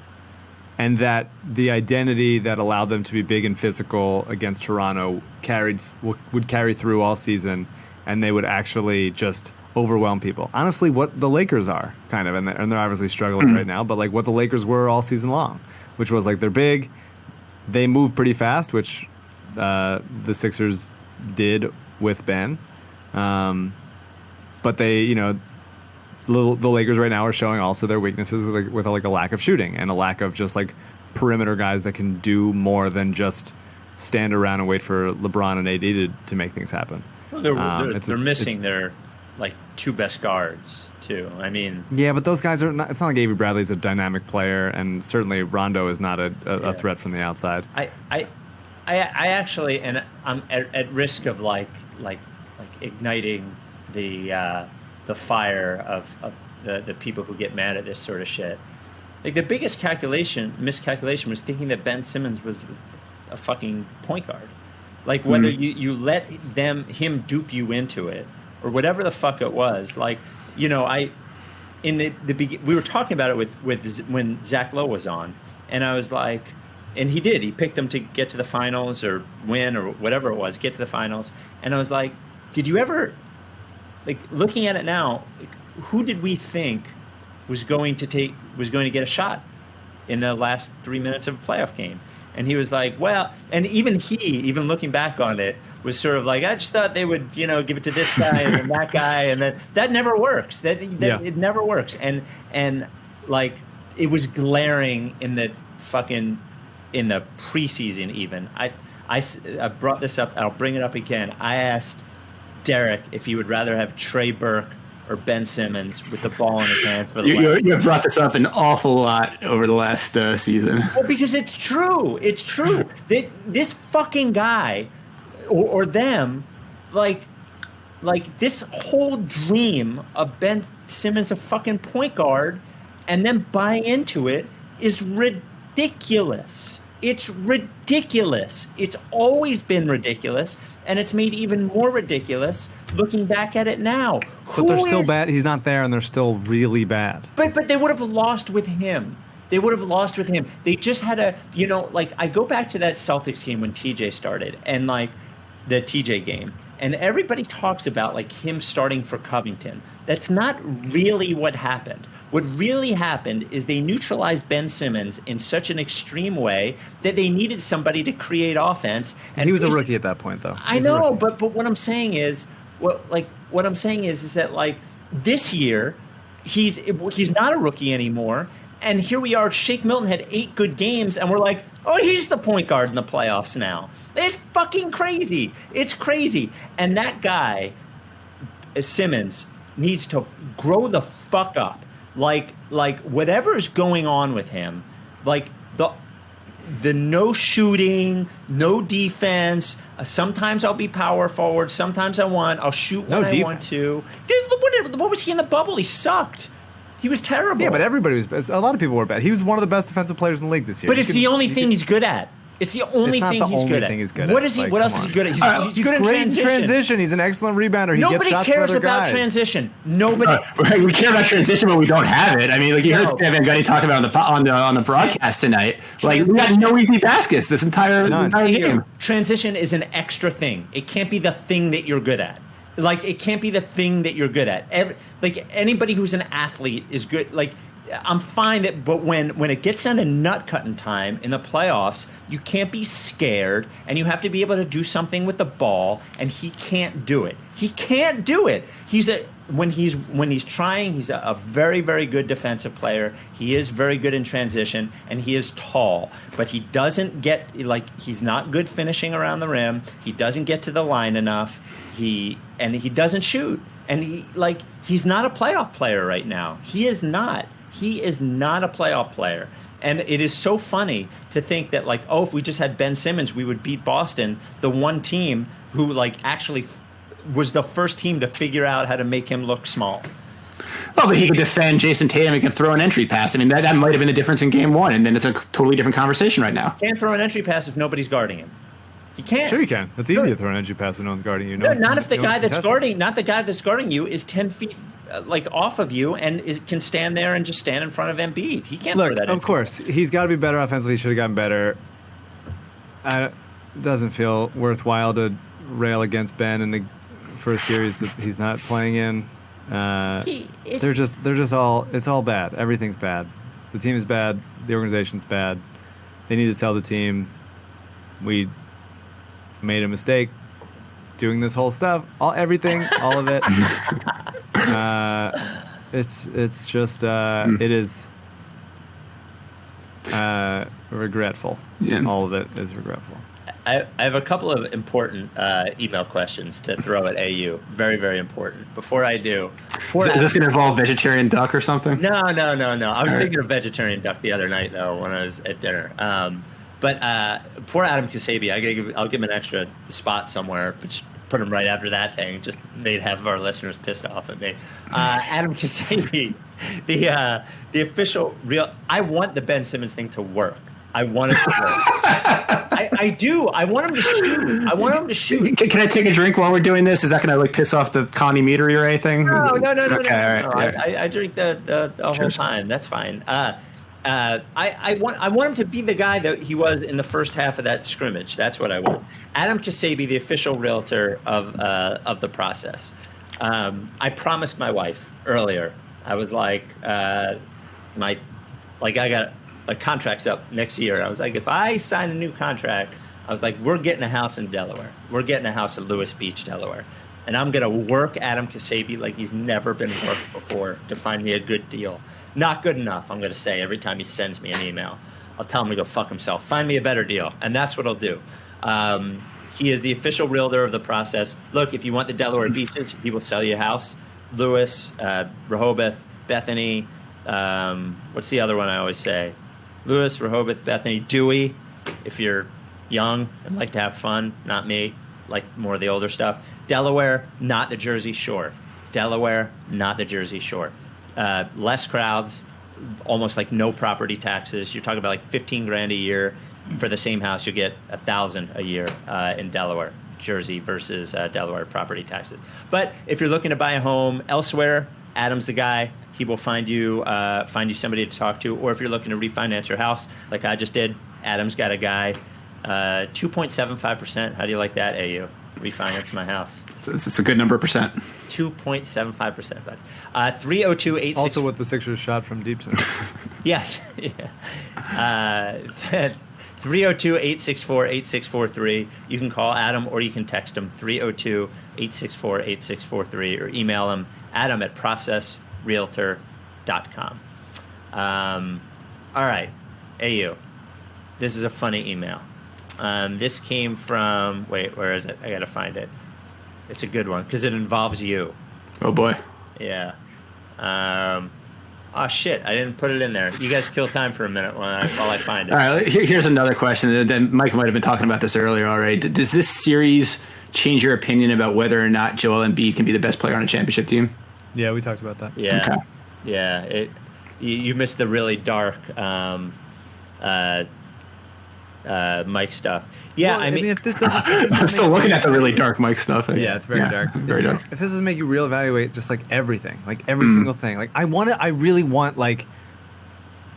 And that the identity that allowed them to be big and physical against Toronto would carry through all season, and they would actually just overwhelm people. Honestly, what the Lakers are, kind of, and they're obviously struggling right now, but like what the Lakers were all season long, which was like they're big, they move pretty fast, which the Sixers did with Ben. But they, the Lakers right now are showing also their weaknesses with a lack of shooting and a lack of just like perimeter guys that can do more than just stand around and wait for LeBron and AD to make things happen. Well, they're missing their like two best guards too. I mean, yeah, but those guys are not. It's not like Avery Bradley's a dynamic player, and certainly Rondo is not a threat from the outside. I actually, and I'm at risk of like igniting the fire of the people who get mad at this sort of shit. Like the biggest miscalculation was thinking that Ben Simmons was a fucking point guard. Like whether you let him dupe you into it or whatever the fuck it was. Like, you know, we were talking about it with when Zach Lowe was on, and I was like, and he picked them to get to the finals or win or whatever it was, get to the finals. And I was like, did you ever, like looking at it now, like, who did we think was going to get a shot in the last 3 minutes of a playoff game? And he was like, well, and even looking back on it, was sort of like, I just thought they would, you know, give it to this guy and then that guy, and then that never works. It never works. And like it was glaring in the preseason even. I brought this up, I'll bring it up again. I asked Derek if he would rather have Trey Burke or Ben Simmons with the ball in his hand for the You have brought this up an awful lot over the last season. Well, because it's true. It's true. This fucking guy or them, like this whole dream of Ben Simmons a fucking point guard and then buying into it is ridiculous. It's ridiculous. It's always been ridiculous, and it's made even more ridiculous looking back at it now. But they're still bad. He's not there, and they're still really bad. But they would have lost with him. They would have lost with him. They just had a, you know, like I go back to that Celtics game when TJ started, and like the TJ game, and everybody talks about like him starting for Covington. That's not really what happened. What really happened is they neutralized Ben Simmons in such an extreme way that they needed somebody to create offense. And he was a rookie at that point, though. I know, but what I'm saying is, is that like this year, he's not a rookie anymore, and here we are. Shake Milton had 8 good games, and we're like, oh, he's the point guard in the playoffs now. It's fucking crazy. It's crazy, and that guy, Simmons, needs to grow the fuck up. Like whatever is going on with him, like the no shooting, no defense. Sometimes I'll be power forward. Sometimes I'll shoot when I want to. Dude, what was he in the bubble? He sucked. He was terrible. Yeah, but everybody was. A lot of people were bad. He was one of the best defensive players in the league this year. But it's the only thing he's good at. It's the only thing he's good at. What is he? What else is he good at? He's good in transition. He's an excellent rebounder. Nobody cares about transition. Nobody. We care about transition, but we don't have it. I mean, like you heard Stan Van Gundy talk about on the broadcast tonight. Like we got no easy baskets this entire game. Transition is an extra thing. It can't be the thing that you're good at. Like it can't be the thing that you're good at. Like anybody who's an athlete is good. Like. I'm fine that, but when it gets down to nut cutting time in the playoffs, you can't be scared, and you have to be able to do something with the ball. And he can't do it. He can't do it. When he's trying, he's a very, very good defensive player. He is very good in transition, and he is tall, but he doesn't get he's not good finishing around the rim. He doesn't get to the line enough. He doesn't shoot, and he's not a playoff player right now. He is not. He is not a playoff player. And it is so funny to think that, like, oh, if we just had Ben Simmons, we would beat Boston, the one team who, like, actually was the first team to figure out how to make him look small. Well, but he could defend Jason Tatum and could throw an entry pass. I mean, that might have been the difference in game one, and then it's a totally different conversation right now. Can't throw an entry pass if nobody's guarding him. He can't. Sure, you can. It's easy to throw an entry pass when no one's guarding you. Not if the guy that's guarding you is 10 feet off of you and can stand there and just stand in front of Embiid. He can't throw that. Of course, he's got to be better offensively. He should have gotten better. It doesn't feel worthwhile to rail against Ben for a series that he's not playing in. They're just all. It's all bad. Everything's bad. The team is bad. The organization's bad. They need to sell the team. We made a mistake doing this whole stuff, all of it. It's just it is. regretful. Yeah. All of it is regretful. I have a couple of important email questions to throw at AU. Very, very important. Before I do, Is this going to involve vegetarian duck or something? No. I was thinking of vegetarian duck the other night though when I was at dinner. But poor Adam Kasabi, I'll give him an extra spot somewhere. But just put him right after that thing. Just made half of our listeners pissed off at me. Adam Kasabi, the official real. I want the Ben Simmons thing to work. I want it to work. I do. I want him to shoot. Can I take a drink while we're doing this? Is that going to like piss off the Connie Meadery or anything? No. Okay, No. all right. I drink the whole time. That's fine. I want him to be the guy that he was in the first half of that scrimmage. That's what I want. Adam Kasabi, the official realtor of the process. I promised my wife earlier. I was like, I got a contract's up next year. I was like, if I sign a new contract, I was like, we're getting a house in Delaware. We're getting a house in Lewis Beach, Delaware. And I'm going to work Adam Kasabi like he's never been worked before to find me a good deal. Not good enough, I'm going to say every time he sends me an email. I'll tell him to go fuck himself. Find me a better deal. And that's what I'll do. He is the official realtor of the process. Look, if you want the Delaware beaches, he will sell you a house. Lewis, Rehoboth, Bethany. What's the other one I always say? Lewis, Rehoboth, Bethany, Dewey. If you're young and like to have fun, not me, like more of the older stuff. Delaware, not the Jersey Shore. Delaware, not the Jersey Shore. Less crowds, almost like no property taxes. You're talking about like $15,000 a year for the same house. You get $1,000 a year in Delaware, Jersey versus Delaware property taxes. But if you're looking to buy a home elsewhere, Adam's the guy. He will find you somebody to talk to. Or if you're looking to refinance your house, like I just did, Adam's got a guy. 2.75%. How do you like that, AU? Refinance my house. It's a good number of percent. 2.75%. But 302-864. Also, with the Sixers shot from deep tonight. Yes. Yeah. 302-864-8643. You can call Adam or you can text him 302-864-8643 or email him adam@processrealtor.com. All right, AU. This is a funny email. This came from, wait, where is it? I got to find it. It's a good one because it involves you. Oh, boy. Yeah. Oh, shit. I didn't put it in there. You guys kill time for a minute while I find it. All right, here's another question. Then Mike might have been talking about this earlier already. Does this series change your opinion about whether or not Joel Embiid can be the best player on a championship team? Yeah, we talked about that. Yeah. Okay. Yeah. You missed the really dark Mike stuff. Yeah, Well, I mean if this doesn't, I'm still looking at the really dark Mike stuff. Yeah, it's very dark. Very dark. If this doesn't make you reevaluate just like everything, like every single thing, like I really want a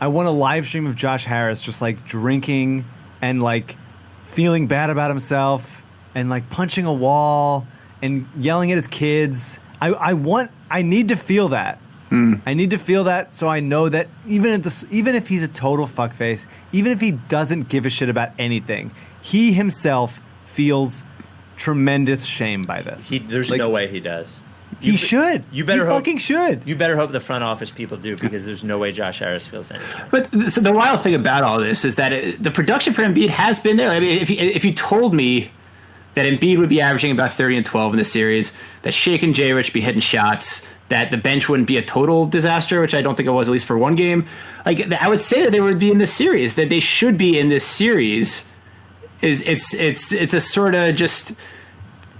live stream of Josh Harris just like drinking and like feeling bad about himself and like punching a wall and yelling at his kids. I need to feel that. I need to feel that so I know that even if he's a total fuckface, even if he doesn't give a shit about anything, he himself feels tremendous shame by this. There's no way he does. He should. You better he hope, fucking should. You better hope the front office people do because there's no way Josh Harris feels anything. But so the wild thing about all this is that the production for Embiid has been there. I mean, if you told me that Embiid would be averaging about 30 and 12 in this series, that Shake and J. Rich be hitting shots, that the bench wouldn't be a total disaster, which I don't think it was, at least for one game. Like, I would say that they would be in this series, that they should be in this series. It's a sort of just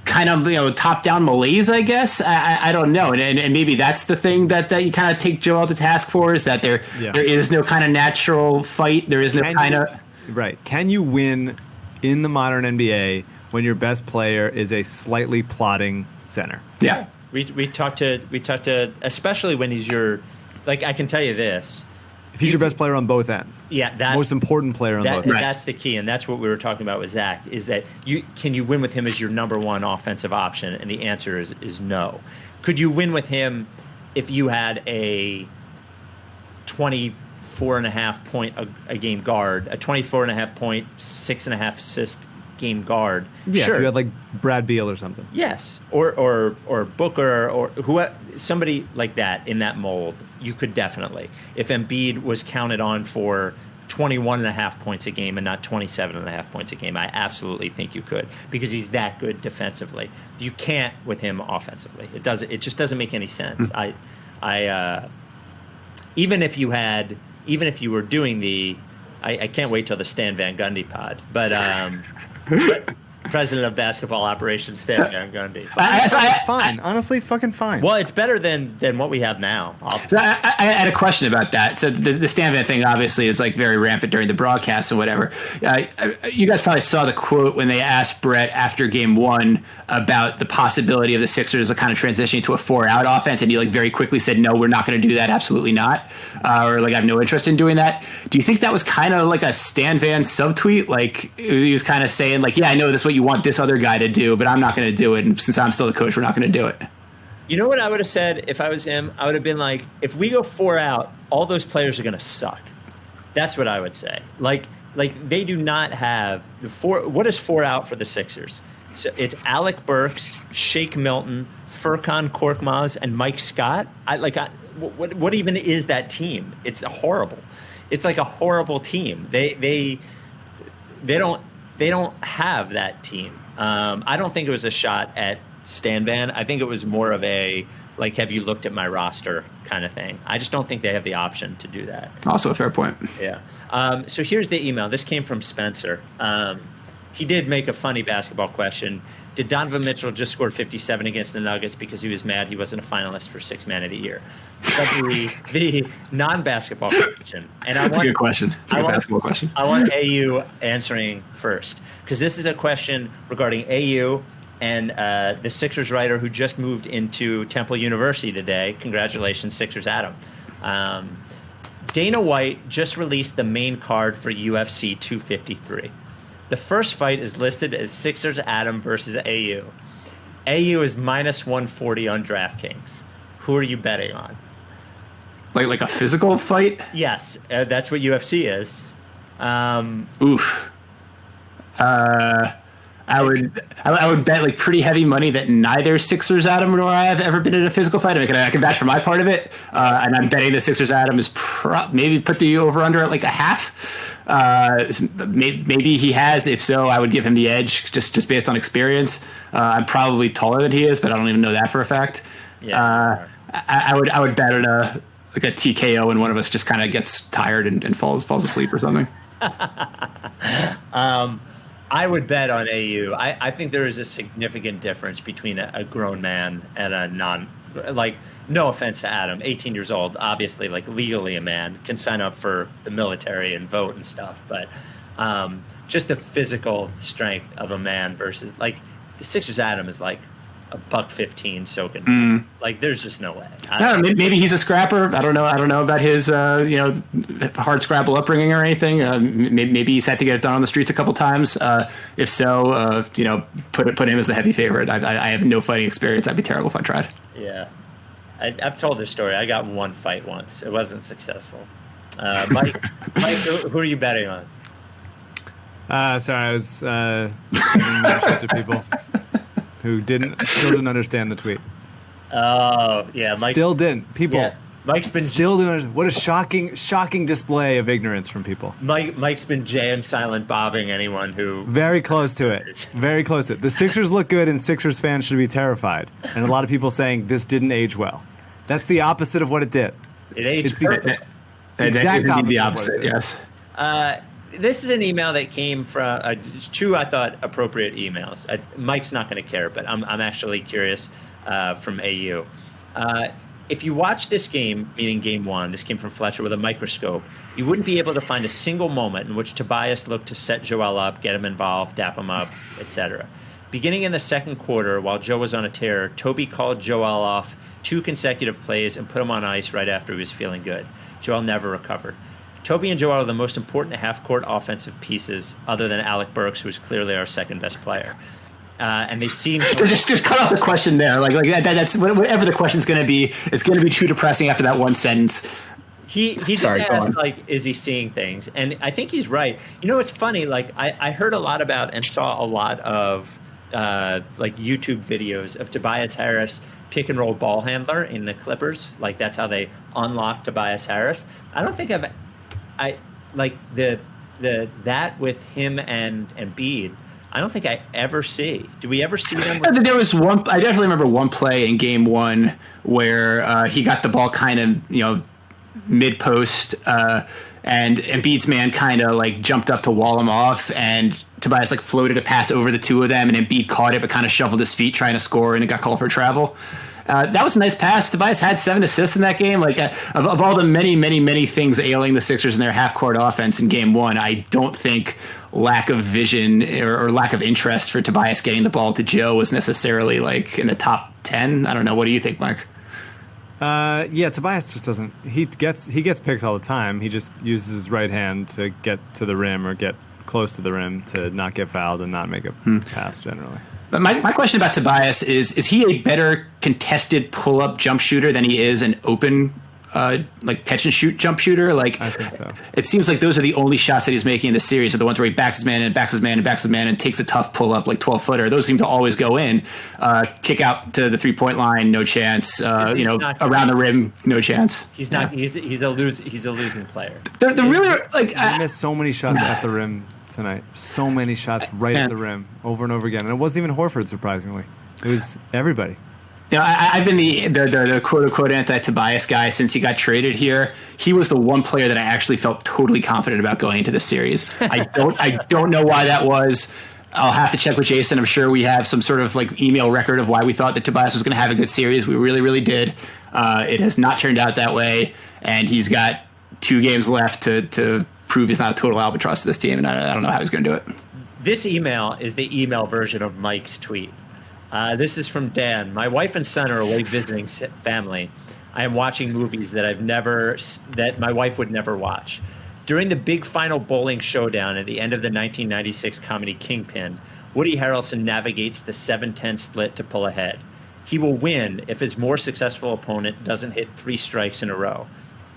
kind of, top-down malaise, I guess. I don't know. And maybe that's the thing that you kind of take Joel to task for, is that there is no kind of natural fight. There is no kind of... Right. Can you win in the modern NBA when your best player is a slightly plotting center? Yeah. We talked to especially when he's I can tell you this. If he's your best player on both ends. Yeah, that's most important player on both ends. That's the key, and that's what we were talking about with Zach, is that can you win with him as your number one offensive option? And the answer is no. Could you win with him if you had a 24.5 point a game guard, a 24.5 point, 6.5 assist game guard? Yeah, sure. if you had like Brad Beal or something. Yes, or Booker or somebody like that in that mold, you could definitely. If Embiid was counted on for 21.5 points a game and not 27.5 points a game. I absolutely think you could, because he's that good defensively. You can't with him offensively. It just doesn't make any sense. Even if you were doing I can't wait till the Stan Van Gundy pod, but President of Basketball Operations, Stan Van Gundy. Fine. Honestly, fucking fine. Well, it's better than what we have now. So I had a question about that. So the Stan Van thing obviously is like very rampant during the broadcast and whatever. You guys probably saw the quote when they asked Brett after Game 1 about the possibility of the Sixers kind of transitioning to a 4-out offense, and he like very quickly said, "No, we're not going to do that. Absolutely not." Or like, "I have no interest in doing that." Do you think that was kind of like a Stan Van subtweet? Like he was kind of saying like, "Yeah, I know that's what you want this other guy to do, but I'm not going to do it. And since I'm still the coach, we're not going to do it." You know what I would have said if I was him? I would have been like, if we go 4 out, all those players are going to suck. That's what I would say. Like they do not have the 4. What is 4 out for the Sixers? So it's Alec Burks, Shake Milton, Furkan Korkmaz, and Mike Scott. What even is that team? It's horrible. It's like a horrible team. They don't have that team. I don't think it was a shot at Stan Van. I think it was more of a, like, have you looked at my roster kind of thing. I just don't think they have the option to do that. Also a fair point. Yeah. So here's the email. This came from Spencer. He did make a funny basketball question. Did Donovan Mitchell just score 57 against the Nuggets because he was mad he wasn't a finalist for Sixth Man of the Year? That's the non-basketball question. And That's a good question. It's a good basketball question. I want AU answering first, because this is a question regarding AU and the Sixers writer who just moved into Temple University today. Congratulations, Sixers Adam. Dana White just released the main card for UFC 253. The first fight is listed as Sixers Adam versus AU. AU is minus 140 on DraftKings. Who are you betting on? Like a physical fight? Yes, that's what UFC is. Oof. I would bet like pretty heavy money that neither Sixers Adam nor I have ever been in a physical fight. I can vouch for my part of it, and I'm betting the Sixers Adam is maybe put the over under at like a half. Maybe he has. If so, I would give him the edge just based on experience. I'm probably taller than he is, but I don't even know that for a fact. Yeah, I would bet on a TKO and one of us just kind of gets tired and falls asleep or something. I would bet on AU. I think there is a significant difference between a grown man and a no offense to Adam, 18 years old, obviously like legally a man, can sign up for the military and vote and stuff, but just the physical strength of a man versus like the Sixers Adam is like $115 soaking. Like there's just no way. Maybe he's a scrapper. I don't know about his hard scrabble upbringing or anything. Maybe he's had to get it done on the streets a couple times. If so, put him as the heavy favorite. I have no fighting experience. I'd be terrible if I tried. Yeah, I've told this story. I got in one fight once. It wasn't successful. Mike, who are you betting on? Sorry, I was shit to people who still didn't understand the tweet. Oh, yeah. Mike still didn't. People. Yeah, Mike's been still didn't understand. What a shocking display of ignorance from people. Mike's been Jay and silent bobbing anyone who. Very close to it. Very close to it. The Sixers look good, and Sixers fans should be terrified. And a lot of people saying this didn't age well. That's the opposite of what it did. It aged perfect. Exact opposite. The opposite. Yes. This is an email that came from two, I thought, appropriate emails. Mike's not going to care, but I'm actually curious from AU. If you watch this game, meaning Game 1, this came from Fletcher, with a microscope, you wouldn't be able to find a single moment in which Tobias looked to set Joel up, get him involved, dap him up, etc. Beginning in the second quarter, while Joe was on a tear, Toby called Joel off 2 consecutive plays and put him on ice right after he was feeling good. Joel never recovered. Toby and Joel are the most important half-court offensive pieces, other than Alec Burks, who's clearly our second-best player. And they seem just cut off the question there. Like that's whatever the question's going to be. It's going to be too depressing after that one sentence. He just asked, like, is he seeing things? And I think he's right. You know, it's funny. Like I heard a lot about and saw a lot of like YouTube videos of Tobias Harris pick and roll ball handler in the Clippers. Like that's how they unlock Tobias Harris. I don't think like that with him and Embiid, I don't think I ever see. Do we ever see them? There was one. I definitely remember one play in Game 1 where he got the ball kind of mid post, and Embiid's man kind of like jumped up to wall him off, and Tobias like floated a pass over the two of them, and Embiid caught it but kind of shuffled his feet trying to score, and it got called for travel. That was a nice pass. Tobias had 7 assists in that game. Like of all the many things ailing the Sixers in their half-court offense in Game 1, I don't think lack of vision or lack of interest for Tobias getting the ball to Joe was necessarily like in the top 10. I don't know. What do you think, Mike? Yeah, Tobias just doesn't. He gets picked all the time. He just uses his right hand to get to the rim or get close to the rim to not get fouled and not make a pass generally. But my question about Tobias is he a better contested pull-up jump shooter than he is an open like catch and shoot jump shooter? Like, I think so. It seems like those are the only shots that he's making in the series are the ones where he backs his man and backs his man and backs his man and takes a tough pull-up like 12-footer. Those seem to always go in. Kick out to the 3-point line, no chance. Around the rim, no chance. He's not. Yeah. He's a losing player. They're really like he missed so many shots at the rim tonight. So many shots right at the rim over and over again. And it wasn't even Horford, surprisingly. It was everybody. I've been the quote-unquote anti-Tobias guy since he got traded here. He was the one player that I actually felt totally confident about going into the series. I don't know why that was. I'll have to check with Jason. I'm sure we have some sort of like email record of why we thought that Tobias was going to have a good series. We really, really did. It has not turned out that way, and he's got 2 games left to prove he's not a total albatross to this team, and I don't know how he's going to do it. This email is the email version of Mike's tweet. This is from Dan. My wife and son are away visiting family. I am watching movies that my wife would never watch. During the big final bowling showdown at the end of the 1996 comedy Kingpin, Woody Harrelson navigates the 7-10 split to pull ahead. He will win if his more successful opponent doesn't hit 3 strikes in a row.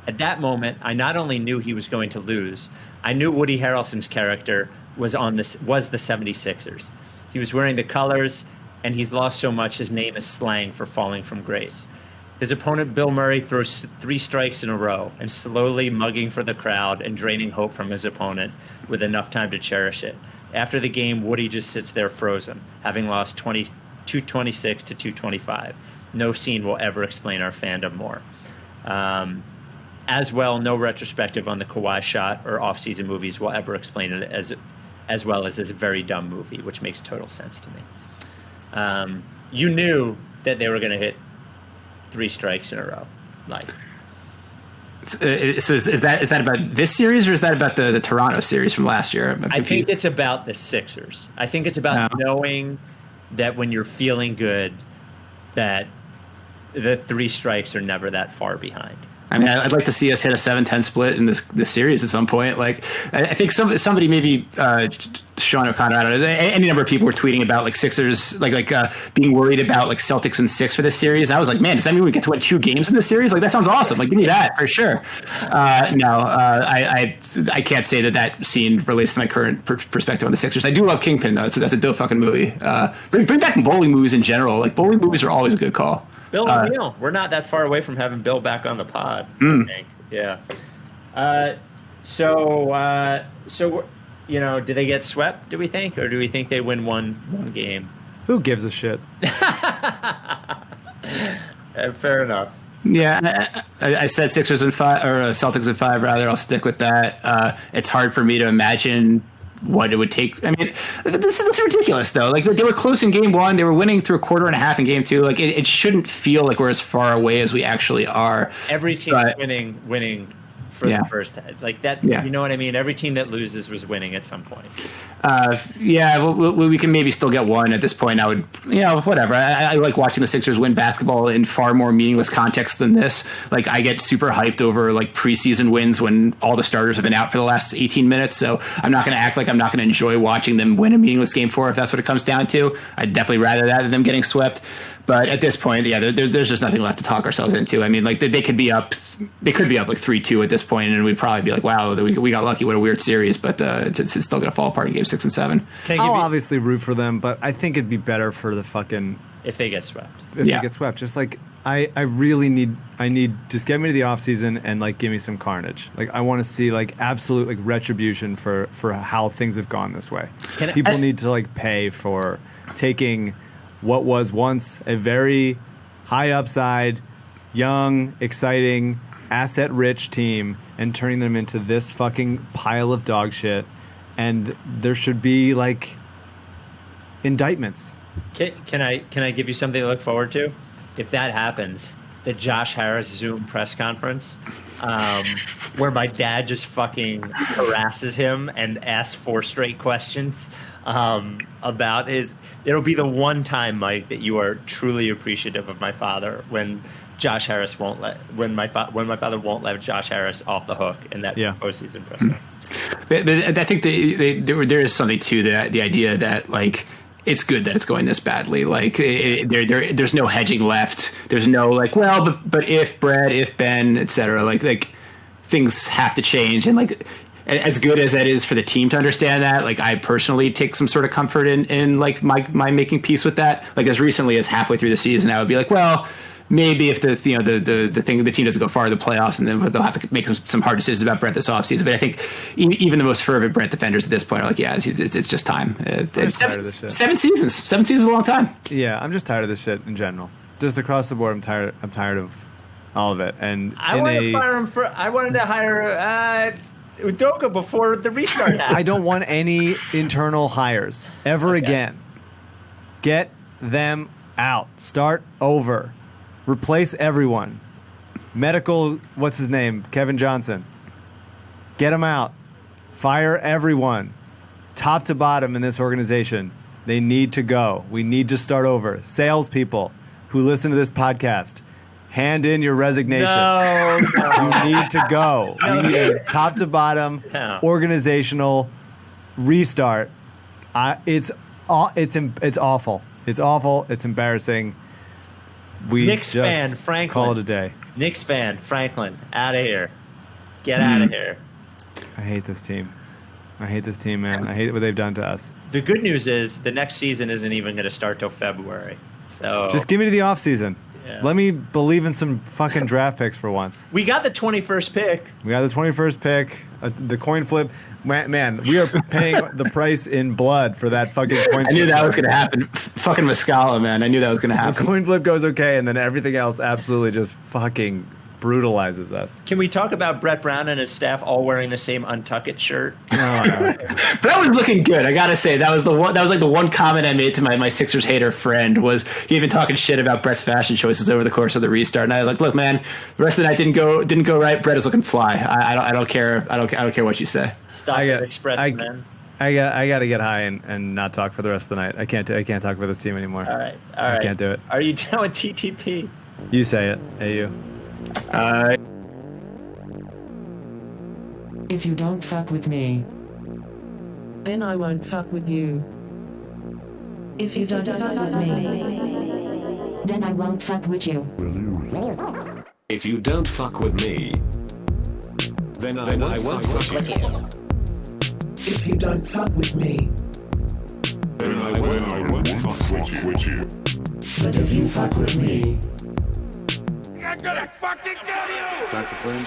At that moment, I not only knew he was going to lose, I knew Woody Harrelson's character was the 76ers. He was wearing the colors, and he's lost so much his name is slang for falling from grace. His opponent, Bill Murray, throws 3 strikes in a row and slowly mugging for the crowd and draining hope from his opponent with enough time to cherish it. After the game, Woody just sits there frozen, having lost 226 to 225. No scene will ever explain our fandom more. As well, no retrospective on the Kawhi shot or off-season movies will ever explain it as well as this very dumb movie, which makes total sense to me. You knew that they were going to hit 3 strikes in a row. Like, so is that about this series, or is that about the Toronto series from last year? I think it's about the Sixers. I think it's about knowing that when you're feeling good, that the 3 strikes are never that far behind. I mean, I'd like to see us hit a 7-10 split in this series at some point. Like, I think somebody, maybe Sean O'Connor, I don't know, any number of people were tweeting about like Sixers, like being worried about like Celtics in 6 for this series. I was like, man, does that mean we get to win 2 games in this series? Like, that sounds awesome. Like, give me that for sure. I can't say that scene relates to my current perspective on the Sixers. I do love Kingpin though. That's a dope fucking movie. Bring back bowling movies in general. Like, bowling movies are always a good call. Bill O'Neill. We're not that far away from having Bill back on the pod. I think. Yeah. So do they get swept? Do we think, or do we think they win one game? Who gives a shit? Fair enough. Yeah, I said Sixers in 5 or Celtics in 5. Rather, I'll stick with that. It's hard for me to imagine what it would take. I mean, this is ridiculous, though. Like, they were close in game 1. They were winning through a quarter and a half in game 2. Like, it shouldn't feel like we're as far away as we actually are. Every team winning for the first head. Like that, you know what I mean? Every team that loses was winning at some point. We can maybe still get one at this point. I would, whatever. I like watching the Sixers win basketball in far more meaningless context than this. Like, I get super hyped over like preseason wins when all the starters have been out for the last 18 minutes. So I'm not going to act like I'm not going to enjoy watching them win a meaningless game 4 if that's what it comes down to. I'd definitely rather that than them getting swept. But at this point, there's just nothing left to talk ourselves into. I mean, like, they could be up like 3-2 at this point, and we'd probably be like, wow, we got lucky. What a weird series. But it's still going to fall apart in game 6 and 7. I'll obviously root for them, but I think it'd be better for the fucking... If they get swept. If they get swept. Just like, I really need just get me to the off season and like give me some carnage. Like I want to see like absolute like retribution for how things have gone this way. People need to like pay for taking what was once a very high upside, young, exciting, asset rich team and turning them into this fucking pile of dog shit. And there should be like indictments. Can I give you something to look forward to? If that happens, the Josh Harris Zoom press conference, where my dad just fucking harasses him and asks 4 straight questions about his. It'll be the one time, Mike, that you are truly appreciative of my father when Josh Harris won't let when my father won't let Josh Harris off the hook in that postseason press conference. But I think there is something to the idea that like. It's good that it's going this badly. Like there's no hedging left. There's no like, well, but if Brad, if Ben, etc. Like things have to change. And like as good as that is for the team to understand that, like I personally take some sort of comfort in like my making peace with that. Like as recently as halfway through the season, I would be like, well, maybe if the team doesn't go far in the playoffs, and then they'll have to make some hard decisions about Brett this offseason. But I think even the most fervent Brett defenders at this point are like, yeah, it's just time. Seven seasons. 7 seasons is a long time. Yeah, I'm just tired of this shit in general. Just across the board, I'm tired of all of it. And I wanted to hire Udoka before the restart happened. I don't want any internal hires ever again. Get them out. Start over. Replace everyone. Medical, what's his name? Kevin Johnson. Get him out. Fire everyone. Top to bottom in this organization. They need to go. We need to start over. Salespeople who listen to this podcast, hand in your resignation. No. You need to go. We need a top to bottom organizational restart. It's awful. It's awful. It's embarrassing. Knicks fan Franklin. Call it a day. Knicks fan Franklin, out of here. Get out of here. I hate this team. Man. I hate what they've done to us. The good news is the next season isn't even going to start till February. So just give me to the off season. Yeah. Let me believe in some fucking draft picks for once. We got the 21st pick. The coin flip. Man, we are paying the price in blood for that fucking coin flip. I knew that was going to happen. Fucking Muscala, man. I knew that was going to happen. The coin flip goes okay, and then everything else absolutely just fucking brutalizes us. Can we talk about Brett Brown and his staff all wearing the same Untuck It shirt? That was looking good. I gotta say, that was like the one comment I made to my Sixers hater friend was he had been talking shit about Brett's fashion choices over the course of the restart, and I like, look, man, the rest of the night didn't go right. Brett is looking fly. I don't care. I don't care what you say. Stop expressing, man. I got to get high and not talk for the rest of the night. I can't talk about this team anymore. All right. I can't do it. Are you down with TTP? You say it. Hey, you. If you don't fuck with me, then I won't fuck with you. If you don't fuck with me, then I won't fuck with you. If you don't fuck with me, then I won't fuck with you. If you don't fuck with me, Then I won't fuck with you. but if you fuck with me, I'm gonna fucking kill you! That's a friend.